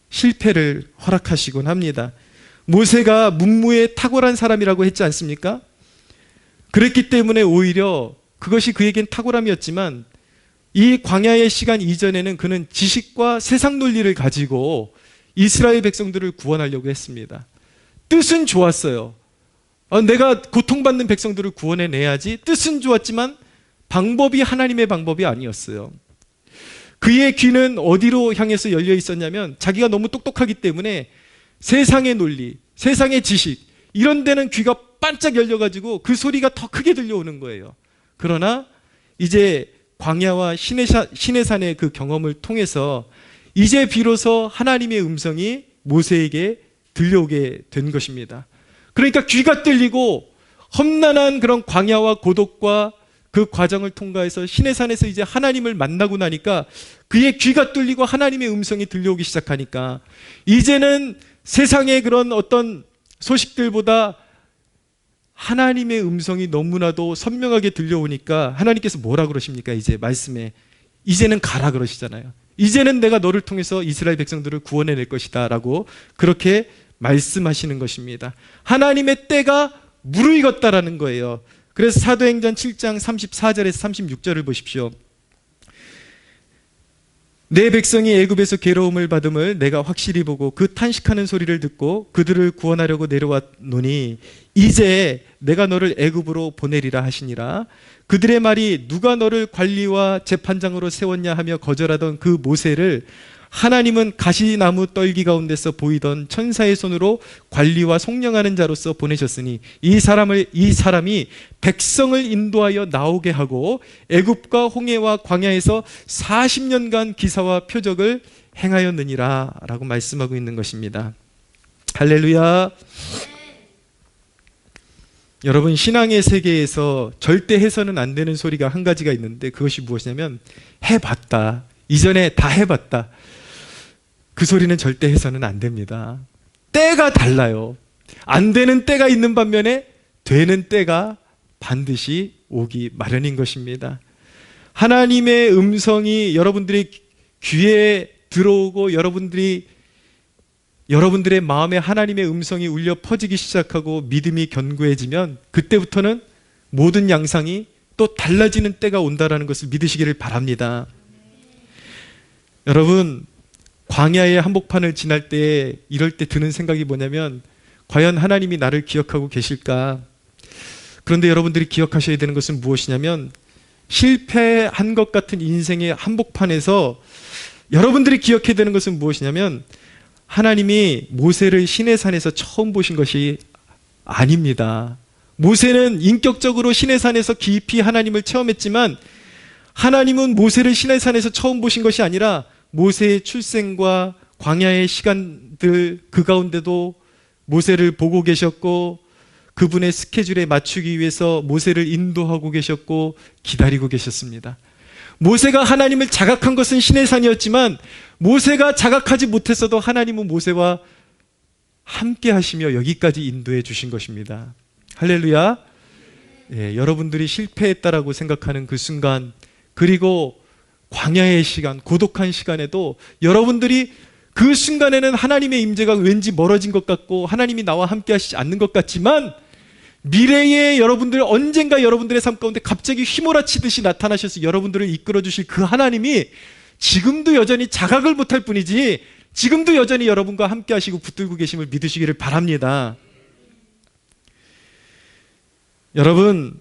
Speaker 1: 실패를 허락하시곤 합니다. 모세가 문무에 탁월한 사람이라고 했지 않습니까? 그랬기 때문에 오히려 그것이 그에겐 탁월함이었지만 이 광야의 시간 이전에는 그는 지식과 세상 논리를 가지고 이스라엘 백성들을 구원하려고 했습니다. 뜻은 좋았어요. 내가 고통받는 백성들을 구원해내야지. 뜻은 좋았지만 방법이 하나님의 방법이 아니었어요. 그의 귀는 어디로 향해서 열려 있었냐면 자기가 너무 똑똑하기 때문에 세상의 논리, 세상의 지식 이런 데는 귀가 반짝 열려가지고 그 소리가 더 크게 들려오는 거예요. 그러나 이제 광야와 시내산의 그 경험을 통해서 이제 비로소 하나님의 음성이 모세에게 들려오게 된 것입니다. 그러니까 귀가 뚫리고 험난한 그런 광야와 고독과 그 과정을 통과해서 시내산에서 이제 하나님을 만나고 나니까 그의 귀가 뚫리고 하나님의 음성이 들려오기 시작하니까 이제는 세상의 그런 어떤 소식들보다 하나님의 음성이 너무나도 선명하게 들려오니까 하나님께서 뭐라 그러십니까? 이제 말씀에 이제는 가라 그러시잖아요. 이제는 내가 너를 통해서 이스라엘 백성들을 구원해낼 것이다 라고 그렇게 말씀하시는 것입니다. 하나님의 때가 무르익었다라는 거예요. 그래서 사도행전 7장 34절에서 36절을 보십시오. 내 백성이 애굽에서 괴로움을 받음을 내가 확실히 보고 그 탄식하는 소리를 듣고 그들을 구원하려고 내려왔노니 이제 내가 너를 애굽으로 보내리라 하시니라. 그들의 말이 누가 너를 관리와 재판장으로 세웠냐 하며 거절하던 그 모세를 하나님은 가시나무 떨기 가운데서 보이던 천사의 손으로 관리와 속령하는 자로서 보내셨으니 이 사람이 백성을 인도하여 나오게 하고 애굽과 홍해와 광야에서 40년간 기사와 표적을 행하였느니라 라고 말씀하고 있는 것입니다. 할렐루야. 여러분, 신앙의 세계에서 절대 해서는 안 되는 소리가 한 가지가 있는데 그것이 무엇이냐면 해봤다, 이전에 다 해봤다, 그 소리는 절대 해서는 안 됩니다. 때가 달라요. 안 되는 때가 있는 반면에 되는 때가 반드시 오기 마련인 것입니다. 하나님의 음성이 여러분들의 귀에 들어오고 여러분들의 마음에 하나님의 음성이 울려 퍼지기 시작하고 믿음이 견고해지면 그때부터는 모든 양상이 또 달라지는 때가 온다는 것을 믿으시기를 바랍니다. 여러분, 광야의 한복판을 지날 때 이럴 때 드는 생각이 뭐냐면 과연 하나님이 나를 기억하고 계실까? 그런데 여러분들이 기억하셔야 되는 것은 무엇이냐면 실패한 것 같은 인생의 한복판에서 여러분들이 기억해야 되는 것은 무엇이냐면 하나님이 모세를 시내산에서 처음 보신 것이 아닙니다. 모세는 인격적으로 시내산에서 깊이 하나님을 체험했지만 하나님은 모세를 시내산에서 처음 보신 것이 아니라 모세의 출생과 광야의 시간들 그 가운데도 모세를 보고 계셨고 그분의 스케줄에 맞추기 위해서 모세를 인도하고 계셨고 기다리고 계셨습니다. 모세가 하나님을 자각한 것은 시내산이었지만 모세가 자각하지 못했어도 하나님은 모세와 함께 하시며 여기까지 인도해 주신 것입니다. 할렐루야. 여러분들이 실패했다라고 생각하는 그 순간, 그리고 광야의 시간, 고독한 시간에도 여러분들이 그 순간에는 하나님의 임재가 왠지 멀어진 것 같고 하나님이 나와 함께 하시지 않는 것 같지만 미래에 여러분들 언젠가 여러분들의 삶 가운데 갑자기 휘몰아치듯이 나타나셔서 여러분들을 이끌어 주실 그 하나님이 지금도 여전히 자각을 못할 뿐이지 지금도 여전히 여러분과 함께 하시고 붙들고 계심을 믿으시기를 바랍니다. 여러분,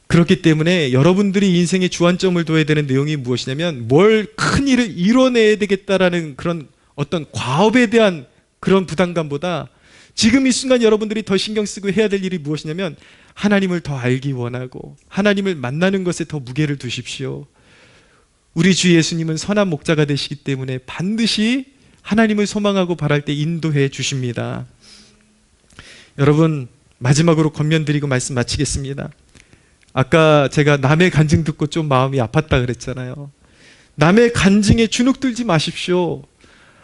Speaker 1: 그렇기 때문에 여러분들이 인생의 주안점을 둬야 되는 내용이 무엇이냐면 뭘 큰 일을 이뤄내야 되겠다라는 그런 어떤 과업에 대한 그런 부담감보다 지금 이 순간 여러분들이 더 신경 쓰고 해야 될 일이 무엇이냐면 하나님을 더 알기 원하고 하나님을 만나는 것에 더 무게를 두십시오. 우리 주 예수님은 선한 목자가 되시기 때문에 반드시 하나님을 소망하고 바랄 때 인도해 주십니다. 여러분, 마지막으로 권면드리고 말씀 마치겠습니다. 아까 제가 남의 간증 듣고 좀 마음이 아팠다 그랬잖아요. 남의 간증에 주눅 들지 마십시오.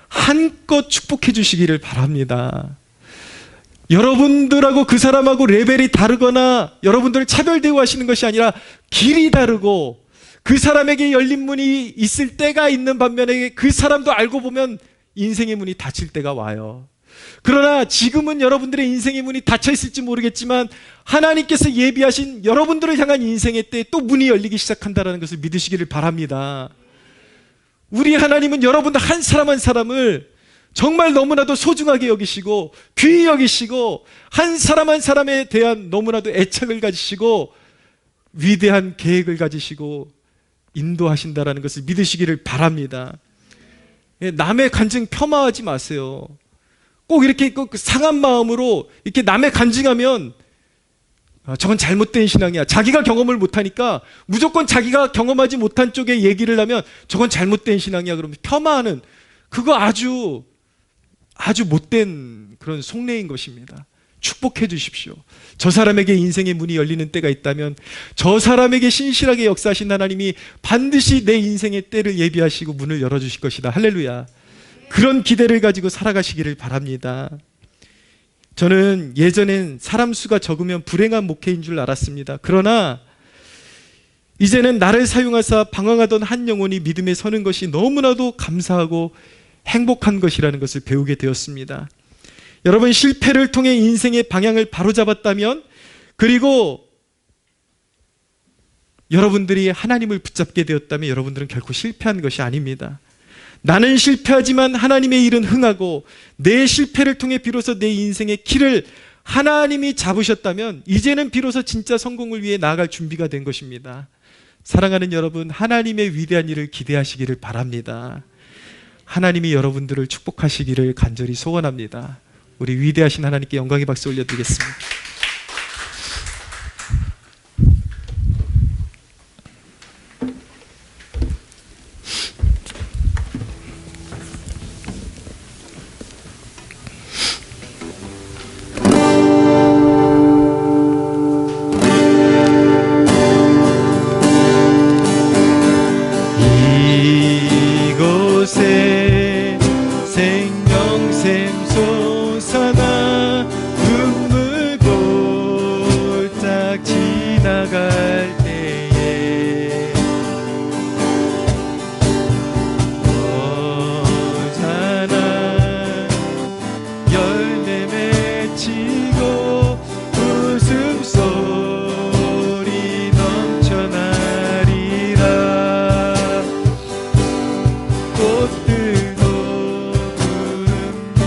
Speaker 1: 한껏 축복해 주시기를 바랍니다. 여러분들하고 그 사람하고 레벨이 다르거나 여러분들을 차별 대우하시는 것이 아니라 길이 다르고 그 사람에게 열린 문이 있을 때가 있는 반면에 그 사람도 알고 보면 인생의 문이 닫힐 때가 와요. 그러나 지금은 여러분들의 인생의 문이 닫혀 있을지 모르겠지만 하나님께서 예비하신 여러분들을 향한 인생의 때에 또 문이 열리기 시작한다는 것을 믿으시기를 바랍니다. 우리 하나님은 여러분들 한 사람 한 사람을 정말 너무나도 소중하게 여기시고 귀히 여기시고 한 사람 한 사람에 대한 너무나도 애착을 가지시고 위대한 계획을 가지시고 인도하신다는 것을 믿으시기를 바랍니다. 남의 간증 폄하하지 마세요. 꼭 이렇게 상한 마음으로 이렇게 남의 간증하면 저건 잘못된 신앙이야. 자기가 경험을 못하니까 무조건 자기가 경험하지 못한 쪽에 얘기를 하면 저건 잘못된 신앙이야. 그러면 폄하하는 그거 아주 못된 그런 속내인 것입니다. 축복해 주십시오. 저 사람에게 인생의 문이 열리는 때가 있다면 저 사람에게 신실하게 역사하신 하나님이 반드시 내 인생의 때를 예비하시고 문을 열어주실 것이다. 할렐루야. 그런 기대를 가지고 살아가시기를 바랍니다. 저는 예전엔 사람 수가 적으면 불행한 목회인 줄 알았습니다. 그러나 이제는 나를 사용하사 방황하던 한 영혼이 믿음에 서는 것이 너무나도 감사하고 행복한 것이라는 것을 배우게 되었습니다. 여러분, 실패를 통해 인생의 방향을 바로잡았다면, 그리고 여러분들이 하나님을 붙잡게 되었다면 여러분들은 결코 실패한 것이 아닙니다. 나는 실패하지만 하나님의 일은 흥하고 내 실패를 통해 비로소 내 인생의 길을 하나님이 잡으셨다면 이제는 비로소 진짜 성공을 위해 나아갈 준비가 된 것입니다. 사랑하는 여러분, 하나님의 위대한 일을 기대하시기를 바랍니다. 하나님이 여러분들을 축복하시기를 간절히 소원합니다. 우리 위대하신 하나님께 영광의 박수 올려드리겠습니다.
Speaker 2: 이곳에 생명샘 솟아나 눈물 골짝 지나갈 때에 어자나 열매 맺히고 웃음소리 넘쳐나리라. 꽃들도 구름도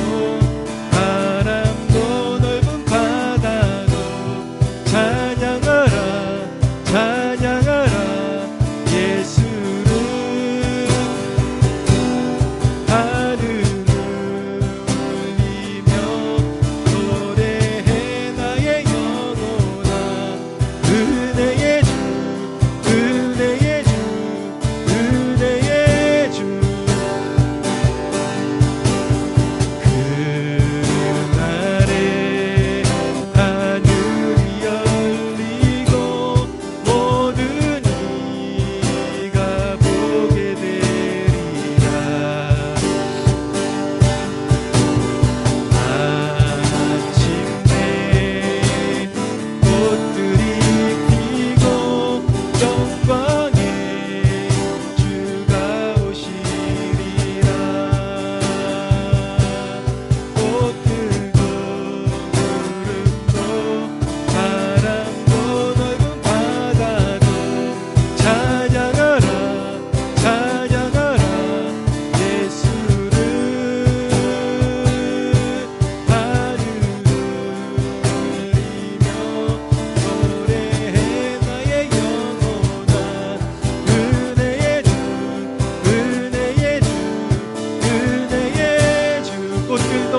Speaker 2: 바람도 넓은 바다도 찬양하라 찬양하라 예수를. 하늘을 울리며 노래해 나의 영혼아. 은혜의 주 은혜의 주 은혜의 주. 그날에 하늘이 열리고 모든 이가 보게 되리라. 마침내 꽃들이 피고 영광의 주가 오시리라. 꽃들도 구름도 바람도 넓은 바다도 찬양하라 찬양하라 예수를. 하늘을 울리며 노래해 나의 영혼아. 은혜의 주 은혜의 주 은혜의 주. 꽃들도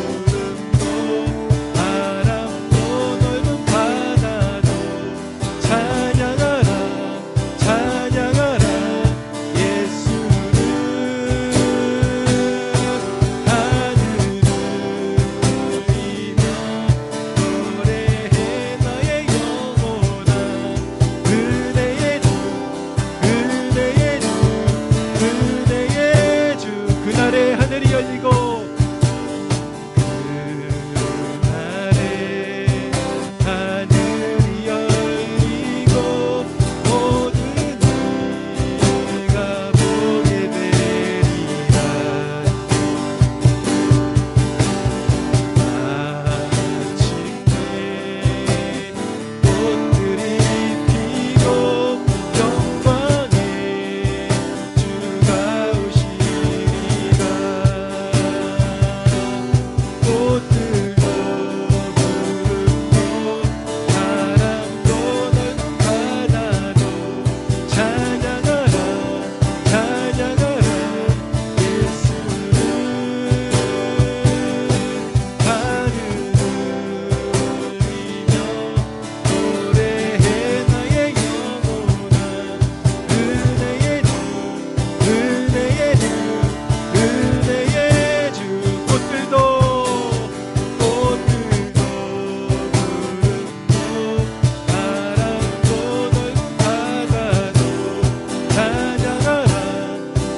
Speaker 2: 구름도 바람도 넓은 바다도 찬양하라 찬양하라 예수를. 하늘을 울리며 노래해 나의 영혼아. 은혜의 주 은혜의 주 은혜의 주. 그날에 하늘이 열리고 그날에 하늘이 열리고 모든 이가 보게 되리라. 마침내 꽃들이 피고 영광의 주가 오시리라. 꽃들도 구름도 바람도 넓은 바다도 찬양하라 찬양하라 예수를. 하늘을 울리며 노래해 나의 영혼아. 은혜의 주 은혜의 주 은혜의 주. 꽃들도 구름도 바람도 넓은 바다도 찬양하라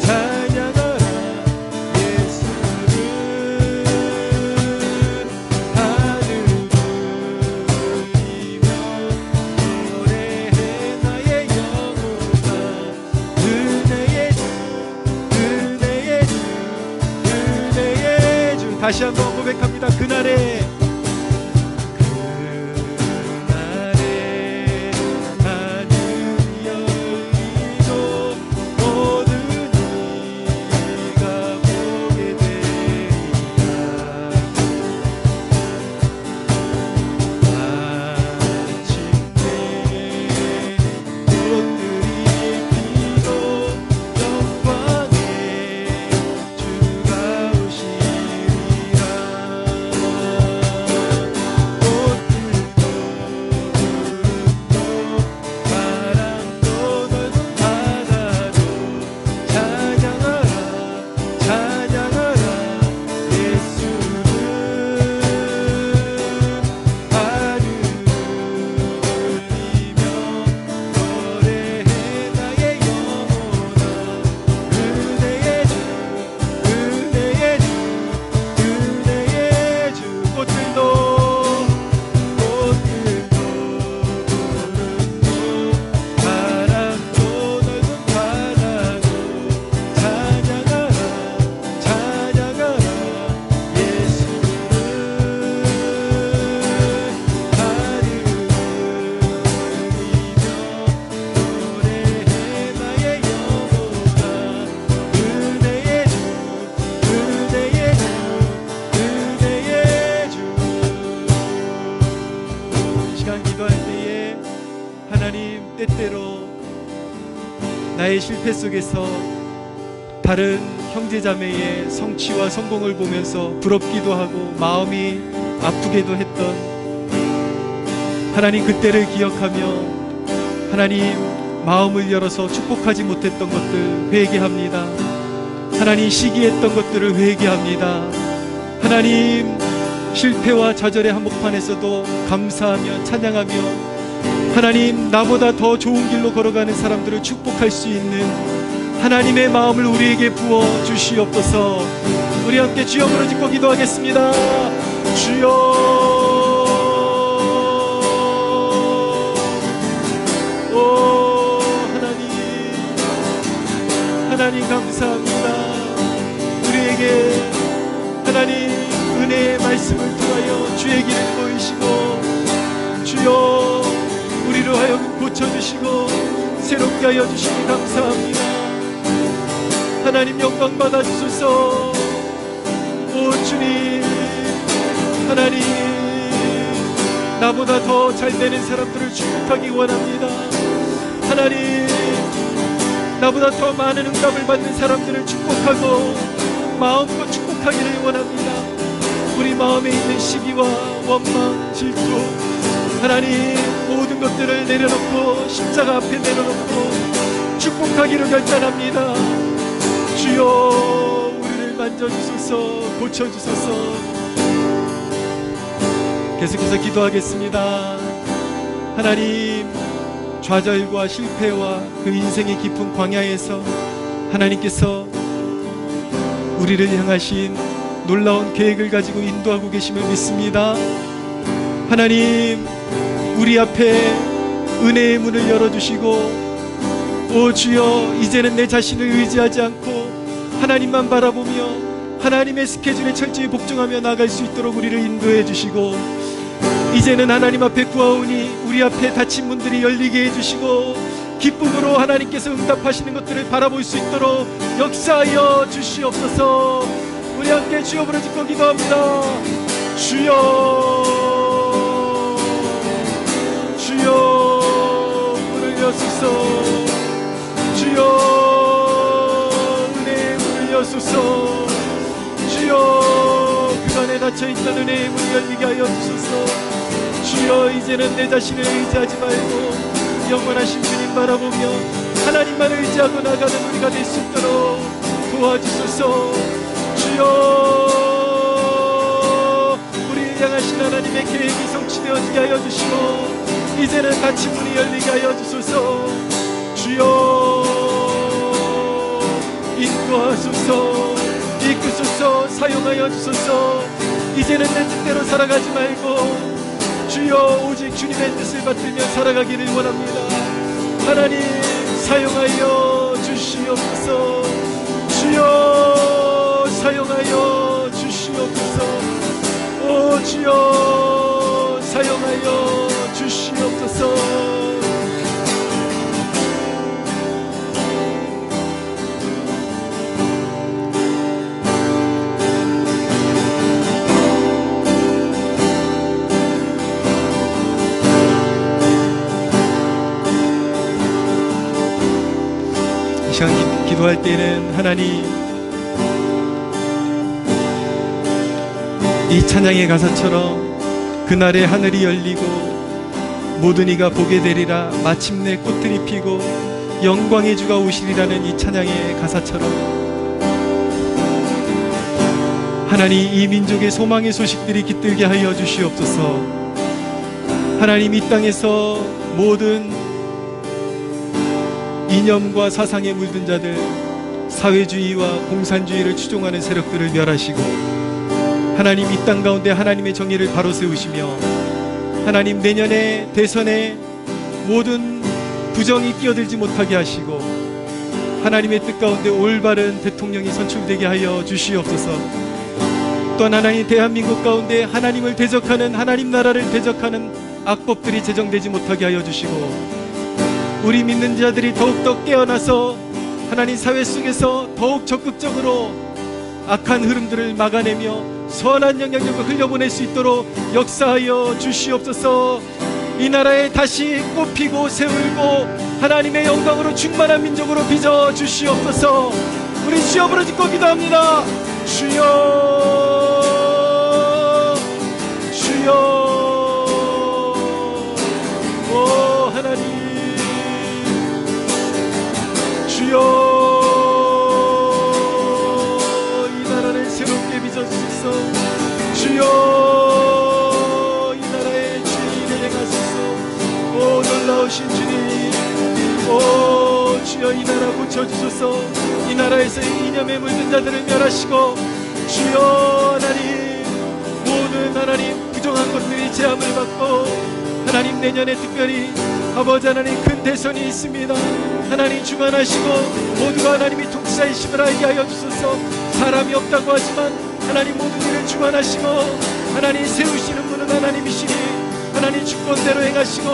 Speaker 2: 찬양하라 예수를. 하늘을 울리며 노래해 나의 영혼아. 은혜의 주 은혜의 주 은혜의 주. 다시 한번 고백합니다. 그날에
Speaker 1: 하나님, 때때로 나의 실패 속에서 다른 형제자매의 성취와 성공을 보면서 부럽기도 하고 마음이 아프게도 했던 하나님, 그때를 기억하며 하나님, 마음을 열어서 축복하지 못했던 것들 회개합니다. 하나님, 시기했던 것들을 회개합니다. 하나님, 실패와 좌절의 한복판에서도 감사하며 찬양하며 하나님, 나보다 더 좋은 길로 걸어가는 사람들을 축복할 수 있는 하나님의 마음을 우리에게 부어 주시옵소서. 우리 함께 주여 부르짖고 기도하겠습니다. 주여, 오 하나님 감사합니다. 우리에게 하나님 은혜의 말씀을 통하여 주의 길을 보이시고 주여 우리로 하여금 고쳐주시고 새롭게 하여 주시니 감사합니다. 하나님, 영광 받아주소서. 오 주님, 하나님, 나보다 더 잘 되는 사람들을 축복하기 원합니다. 하나님, 나보다 더 많은 응답을 받는 사람들을 축복하고 마음껏 축복하기를 원합니다. 우리 마음에 있는 시기와 원망, 질투, 하나님, 모든 것들을 내려놓고 십자가 앞에 내려놓고 축복하기로 결단합니다. 주여, 우리를 만져주소서, 고쳐주소서. 계속해서 기도하겠습니다. 하나님, 좌절과 실패와 그 인생의 깊은 광야에서 하나님께서 우리를 향하신 놀라운 계획을 가지고 인도하고 계심을 믿습니다. 하나님, 우리 앞에 은혜의 문을 열어주시고 오 주여, 이제는 내 자신을 의지하지 않고 하나님만 바라보며 하나님의 스케줄에 철저히 복종하며 나갈 수 있도록 우리를 인도해 주시고, 이제는 하나님 앞에 구하오니 우리 앞에 닫힌 문들이 열리게 해주시고 기쁨으로 하나님께서 응답하시는 것들을 바라볼 수 있도록 역사하여 주시옵소서. 우리 함께 주여 부르짖고 기도합니다. 주여, 주여 문을 여소서. 주여, 은혜의 문을 여소서. 주여, 그간에 닫혀있던 은혜의 문을 열리게 하여 주소서. 주여, 이제는 내 자신을 의지하지 말고 영원하신 주님 바라보며 하나님만 의지하고 나가는 우리가 될 수 있도록 도와주소서. 주여, 우리를 향하신 하나님의 계획이 성취되어지게 하여 주시고 이제는 닫힌 문이 열리게 하여 주소서. 주여, 인도하소서. 이끄소서. 사용하여 주소서. 이제는 내 뜻대로 살아가지 말고 주여, 오직 주님의 뜻을 받들며 살아가기를 원합니다. 하나님, 사용하여 주시옵소서. 주여, 사용하여 주시옵소서. 오 주여, 사용하여 주시옵소서. 기도할 때는 하나님, 이 찬양의 가사처럼 그날의 하늘이 열리고 모든 이가 보게 되리라, 마침내 꽃들이 피고 영광의 주가 오시리라는 이 찬양의 가사처럼 하나님, 이 민족의 소망의 소식들이 깃들게 하여 주시옵소서. 하나님, 이 땅에서 모든 이념과 사상에 물든 자들, 사회주의와 공산주의를 추종하는 세력들을 멸하시고 하나님, 이 땅 가운데 하나님의 정의를 바로 세우시며 하나님, 내년에 대선에 모든 부정이 끼어들지 못하게 하시고 하나님의 뜻 가운데 올바른 대통령이 선출되게 하여 주시옵소서. 또한 하나님, 대한민국 가운데 하나님을 대적하는, 하나님 나라를 대적하는 악법들이 제정되지 못하게 하여 주시고 우리 믿는 자들이 더욱더 깨어나서 하나님 사회 속에서 더욱 적극적으로 악한 흐름들을 막아내며 선한 영향력을 흘려보낼 수 있도록 역사하여 주시옵소서.
Speaker 2: 이 나라에 다시 꽃피고 세울고 하나님의 영광으로 충만한 민족으로 빚어 주시옵소서. 우리 주여 부르짖고 기도합니다. 주여 주여 오 하나님 주여 이 나라를 새롭게 빚어주소서. 주여 이 나라의 주인이 행하소서. 오 놀라우신 주님 오 주여 이 나라 고쳐주소서. 이 나라에서 이념에 물든 자들을 멸하시고 주여 하나님 모든 하나님 부정한 것들이 제함을 받고 하나님 내년에 특별히 아버지 하나님 큰 대선이 있습니다. 하나님 주관하시고 모두가 하나님이 통치자이심을 알게 하여 주소서. 사람이 없다고 하지만 하나님 모든 일을 주관하시고 하나님 세우시는 분은 하나님이시니 하나님 주권대로 행하시고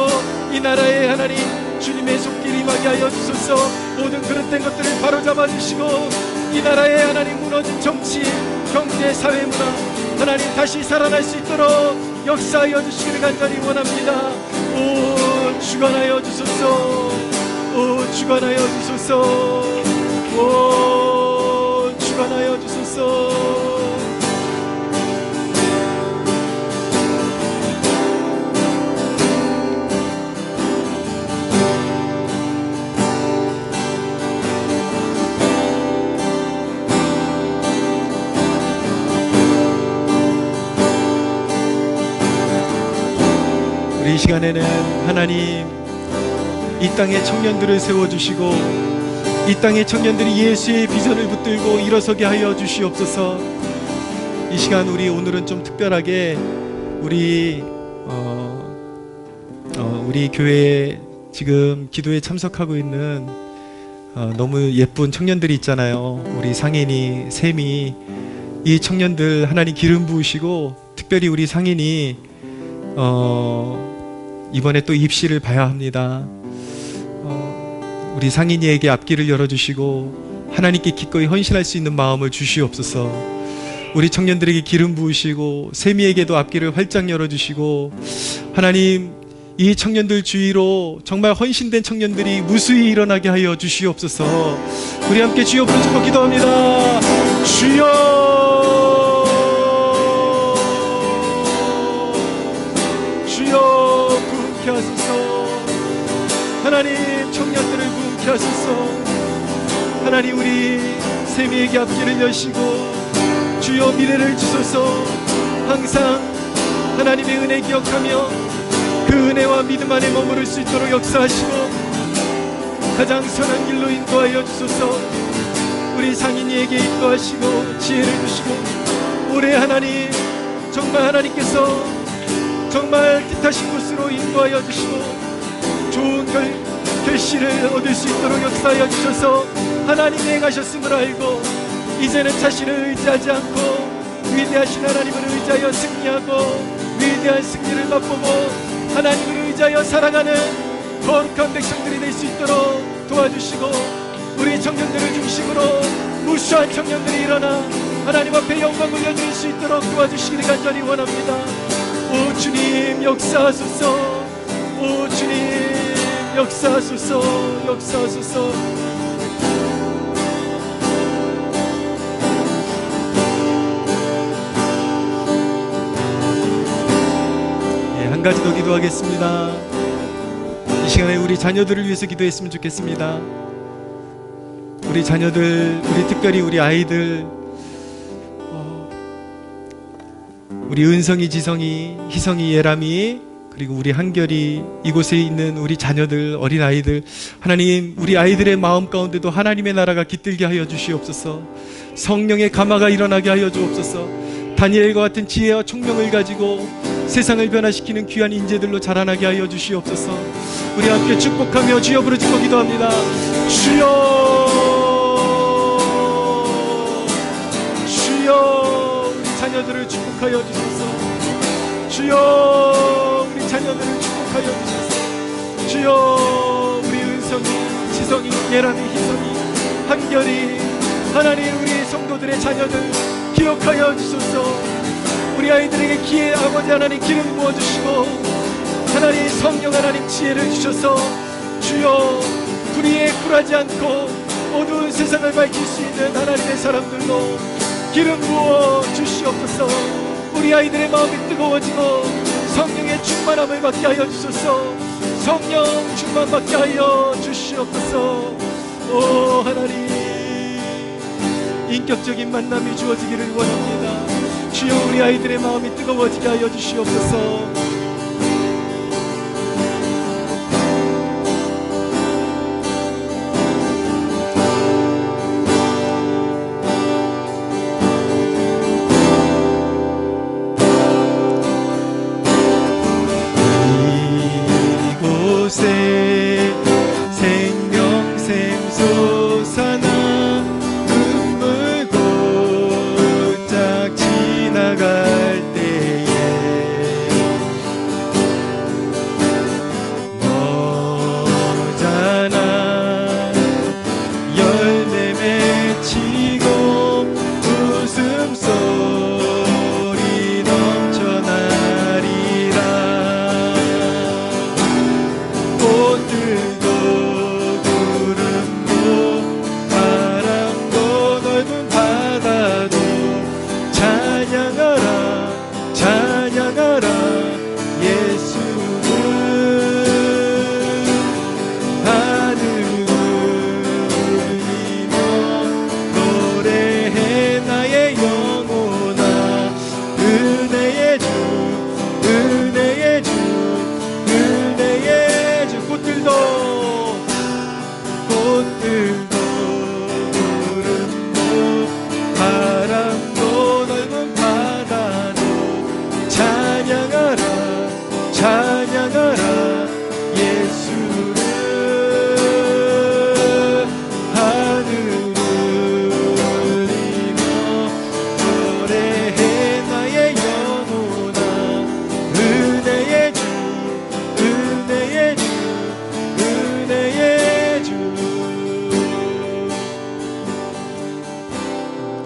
Speaker 2: 이 나라에 하나님 주님의 손길이 임하게 하여 주소서. 모든 그릇된 것들을 바로잡아 주시고 이 나라에 하나님 무너진 정치, 경제, 사회문화 하나님 다시 살아날 수 있도록 역사하여 주시기를 간절히 원합니다. 오 주관하여 주소서. 오 주관하여 주소서. 오 주관하여 주소서. 우리 이 시간에는 하나님 이 땅에 청년들을 세워주시고 이 땅의 청년들이 예수의 비전을 붙들고 일어서게 하여 주시옵소서. 이 시간 오늘은 좀 특별하게 우리 교회에 지금 기도에 참석하고 있는 너무 예쁜 청년들이 있잖아요. 우리 상인이, 샘이 이 청년들 하나님 기름 부으시고 특별히 우리 상인이 이번에 또 입시를 봐야 합니다. 우리 상인이에게 앞길을 열어주시고 하나님께 기꺼이 헌신할 수 있는 마음을 주시옵소서. 우리 청년들에게 기름 부으시고 세미에게도 앞길을 활짝 열어주시고 하나님 이 청년들 주위로 정말 헌신된 청년들이 무수히 일어나게 하여 주시옵소서. 우리 함께 주여 부르짖고 기도합니다. 주여 주여 부흥케 하소서. 하나님 청년들을 부흥케 하소서. 하나님 우리 세미에게 앞길을 여시고 주여 미래를 주소서. 항상 하나님의 은혜 기억하며 그 은혜와 믿음 안에 머무를 수 있도록 역사하시고 가장 선한 길로 인도하여 주소서. 우리 상인이에게 인도하시고 지혜를 주시고 올해 하나님 정말 하나님께서 정말 뜻하신 곳으로 인도하여 주시고 좋은 결실을 얻을 수 있도록 역사하여 주셔서 하나님이 행하셨음을 알고 이제는 자신을 의지하지 않고 위대하신 하나님을 의지하여 승리하고 위대한 승리를 맛보고 하나님을 의지하여 살아가는 거룩한 백성들이 될 수 있도록 도와주시고 우리 청년들을 중심으로 무수한 청년들이 일어나 하나님 앞에 영광 올려드릴 수 있도록 도와주시기를 간절히 원합니다. 오 주님 역사하소서. 오 주님 역사하소서. 역사하소서. 한 가지 더 기도하겠습니다. 이 시간에 우리 자녀들을 위해서 기도했으면 좋겠습니다. 우리 자녀들, 우리 특별히 우리 아이들, 우리 은성이, 지성이, 희성이, 예람이, 그리고 우리 한결이, 이곳에 있는 우리 자녀들, 어린 아이들, 하나님 우리 아이들의 마음 가운데도 하나님의 나라가 깃들게 하여 주시옵소서. 성령의 감화가 일어나게 하여 주옵소서. 다니엘과 같은 지혜와 총명을 가지고 세상을 변화시키는 귀한 인재들로 자라나게 하여 주시옵소서. 우리 함께 축복하며 주여 부르짖고 기도합니다. 주여 주여 우리 자녀들을 축복하여 주소서. 주여 우리 자녀들을 축복하여 주소서. 주여 우리 은성이, 지성이, 예람이, 희성이, 한결이 하나님 우리 성도들의 자녀들 기억하여 주소서. 우리 아이들에게 기회 아버지 하나님 기름 부어주시고 하나님 성령 하나님 지혜를 주셔서 주여 불의에 굴하지 않고 어두운 세상을 밝힐 수 있는 하나님의 사람들로 기름 부어 주시옵소서. 우리 아이들의 마음이 뜨거워지고 성령의 충만함을 받게 하여 주소서. 성령 충만 받게 하여 주시옵소서. 오 하나님, 인격적인 만남이 주어지기를 원합니다. 주여 우리 아이들의 마음이 뜨거워지게 하여 주시옵소서.
Speaker 1: 이곳에 생명샘 솟아나 눈물 골짝 지나갈 때에 너잖아 열매 맺히고 웃음소리 넘쳐나리라. 꽃들도 구름도 바람도 넓은 바다도 찬양하라 찬양하라 예수를. 하늘을 울리며 노래해 나의 영혼아. 은혜의 주 은혜의 주 은혜의 주. 꽃들도 구름도 바람도 넓은 바다도 찬양하라 찬양하라 예수를. 하늘을 울리며 노래해 나의 영혼아. 은혜의 주 은혜의 주 은혜의 주.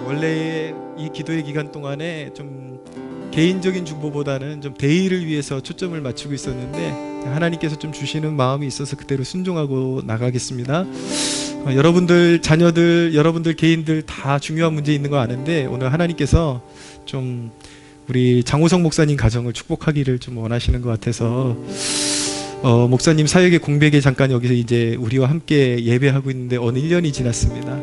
Speaker 1: 원래 이 기도의 기간 동안에 좀 개인적인 중보보다는 좀 대의를 위해서 초점을 맞추고 있었는데 하나님께서 좀 주시는 마음이 있어서 그대로 순종하고 나가겠습니다. 여러분들 자녀들 여러분들 개인들 다 중요한 문제 있는 거 아는데 오늘 하나님께서 좀 우리 장호성 목사님 가정을 축복하기를 좀 원하시는 것 같아서 목사님 사역의 공백에 잠깐 여기서 이제 우리와 함께 예배하고 있는데 어느 1년이 지났습니다.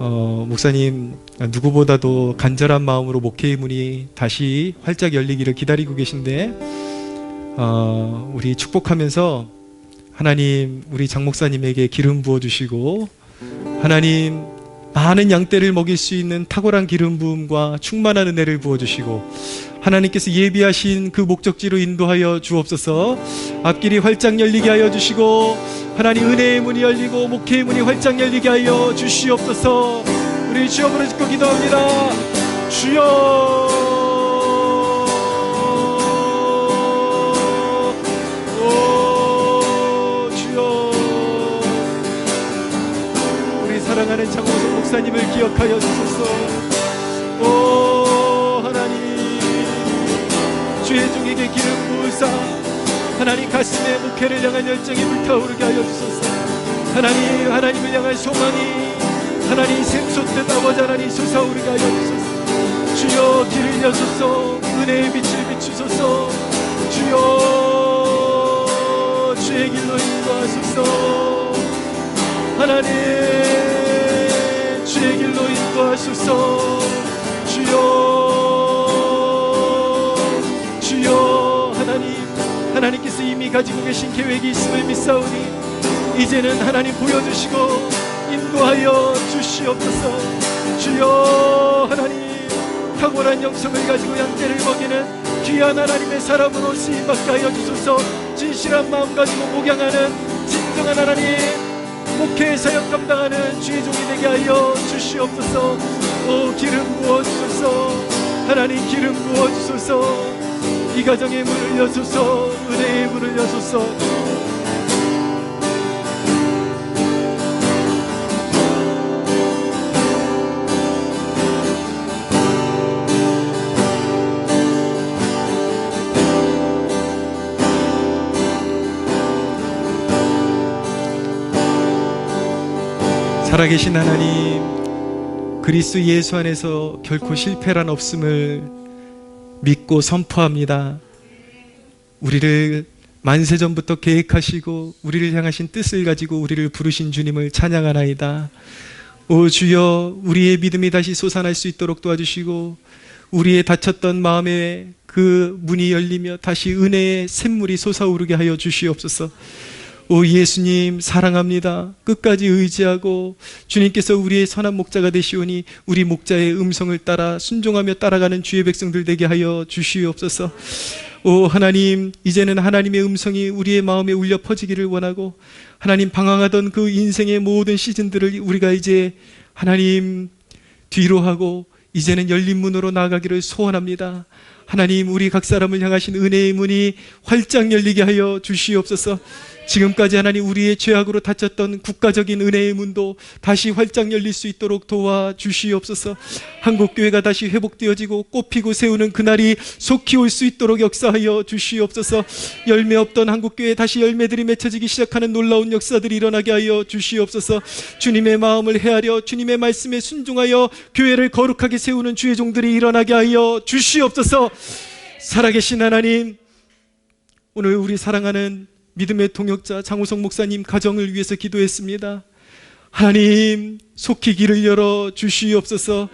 Speaker 1: 목사님 누구보다도 간절한 마음으로 목회의 문이 다시 활짝 열리기를 기다리고 계신데 우리 축복하면서 하나님 우리 장 목사님에게 기름 부어주시고 하나님 많은 양떼를 먹일 수 있는 탁월한 기름 부음과 충만한 은혜를 부어주시고 하나님께서 예비하신 그 목적지로 인도하여 주옵소서. 앞길이 활짝 열리게 하여 주시고 하나님 은혜의 문이 열리고 목회의 문이 활짝 열리게 하여 주시옵소서. 우리 주여 부르짖고 기도합니다. 주여 사랑하는 장호성 목사님을 기억하여 주소서. 오 하나님 주의 종에게 기름 부으사 하나님 가슴에 목회를 향한 열정이 불타오르게 하여 주소서. 하나님 하나님을 향한 소망이 하나님 샘솟듯 아버지 하나님 솟아오르게 하여 주소서. 주여 길을 여소서. 은혜의 빛을 비추소서. 주여 주의 길로 인도하소서. 하나님 주의 길로 인도하소서. 주여 하나님께서 이미 가지고 계신 계획이 있음을 믿사오니 이제는 하나님 보여주시고 인도하여 주시옵소서. 주여 하나님 탁월한 영성을 가지고 양떼를 먹이는 귀한 하나님의 사람으로 쓰임받게 하여 주소서. 진실한 마음 가지고 목양하는 진정한 하나님 목회의 사역 감당하는 주의 종이 되게 하여 주시옵소서. 오 기름 부어주소서. 하나님 기름 부어주소서. 이 가정의 문을 여소서. 은혜의 문을 여소서. 살아계신 하나님, 그리스도 예수 안에서 결코 실패란 없음을 믿고 선포합니다. 우리를 만세전부터 계획하시고 우리를 향하신 뜻을 가지고 우리를 부르신 주님을 찬양하나이다. 오 주여, 우리의 믿음이 다시 솟아날 수 있도록 도와주시고 우리의 닫혔던 마음에 그 문이 열리며 다시 은혜의 샘물이 솟아오르게 하여 주시옵소서. 오 예수님 사랑합니다. 끝까지 의지하고 주님께서 우리의 선한 목자가 되시오니 우리 목자의 음성을 따라 순종하며 따라가는 주의 백성들 되게 하여 주시옵소서. 오 하나님, 이제는 하나님의 음성이 우리의 마음에 울려 퍼지기를 원하고 하나님 방황하던 그 인생의 모든 시즌들을 우리가 이제 하나님 뒤로 하고 이제는 열린 문으로 나아가기를 소원합니다. 하나님, 우리 각 사람을 향하신 은혜의 문이 활짝 열리게 하여 주시옵소서. 지금까지 하나님 우리의 죄악으로 닫혔던 국가적인 은혜의 문도 다시 활짝 열릴 수 있도록 도와주시옵소서. 한국교회가 다시 회복되어지고 꽃피고 세우는 그날이 속히 올 수 있도록 역사하여 주시옵소서. 열매 없던 한국교회에 다시 열매들이 맺혀지기 시작하는 놀라운 역사들이 일어나게 하여 주시옵소서. 주님의 마음을 헤아려 주님의 말씀에 순종하여 교회를 거룩하게 세우는 주의 종들이 일어나게 하여 주시옵소서. 살아계신 하나님, 오늘 우리 사랑하는 믿음의 동역자 장우성 목사님 가정을 위해서 기도했습니다. 하나님, 속히 길을 열어 주시옵소서.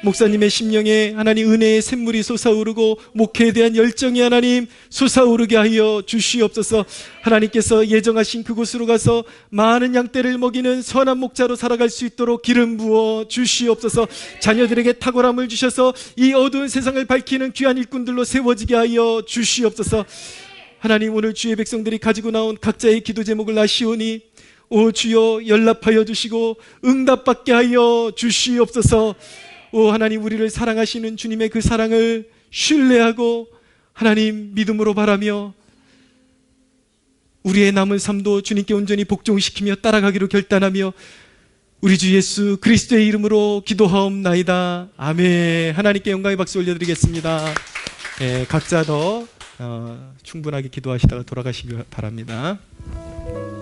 Speaker 1: 목사님의 심령에 하나님 은혜의 샘물이 솟아오르고 목회에 대한 열정이 하나님 솟아오르게 하여 주시옵소서. 하나님께서 예정하신 그곳으로 가서 많은 양떼를 먹이는 선한 목자로 살아갈 수 있도록 기름 부어 주시옵소서. 자녀들에게 탁월함을 주셔서 이 어두운 세상을 밝히는 귀한 일꾼들로 세워지게 하여 주시옵소서. 하나님, 오늘 주의 백성들이 가지고 나온 각자의 기도 제목을 아시오니 오 주여 연락하여 주시고 응답받게 하여 주시옵소서. 오 하나님, 우리를 사랑하시는 주님의 그 사랑을 신뢰하고 하나님 믿음으로 바라며 우리의 남은 삶도 주님께 온전히 복종시키며 따라가기로 결단하며 우리 주 예수 그리스도의 이름으로 기도하옵나이다. 아멘. 하나님께 영광의 박수 올려드리겠습니다. 각자 더 충분하게 기도하시다가 돌아가시기 바랍니다.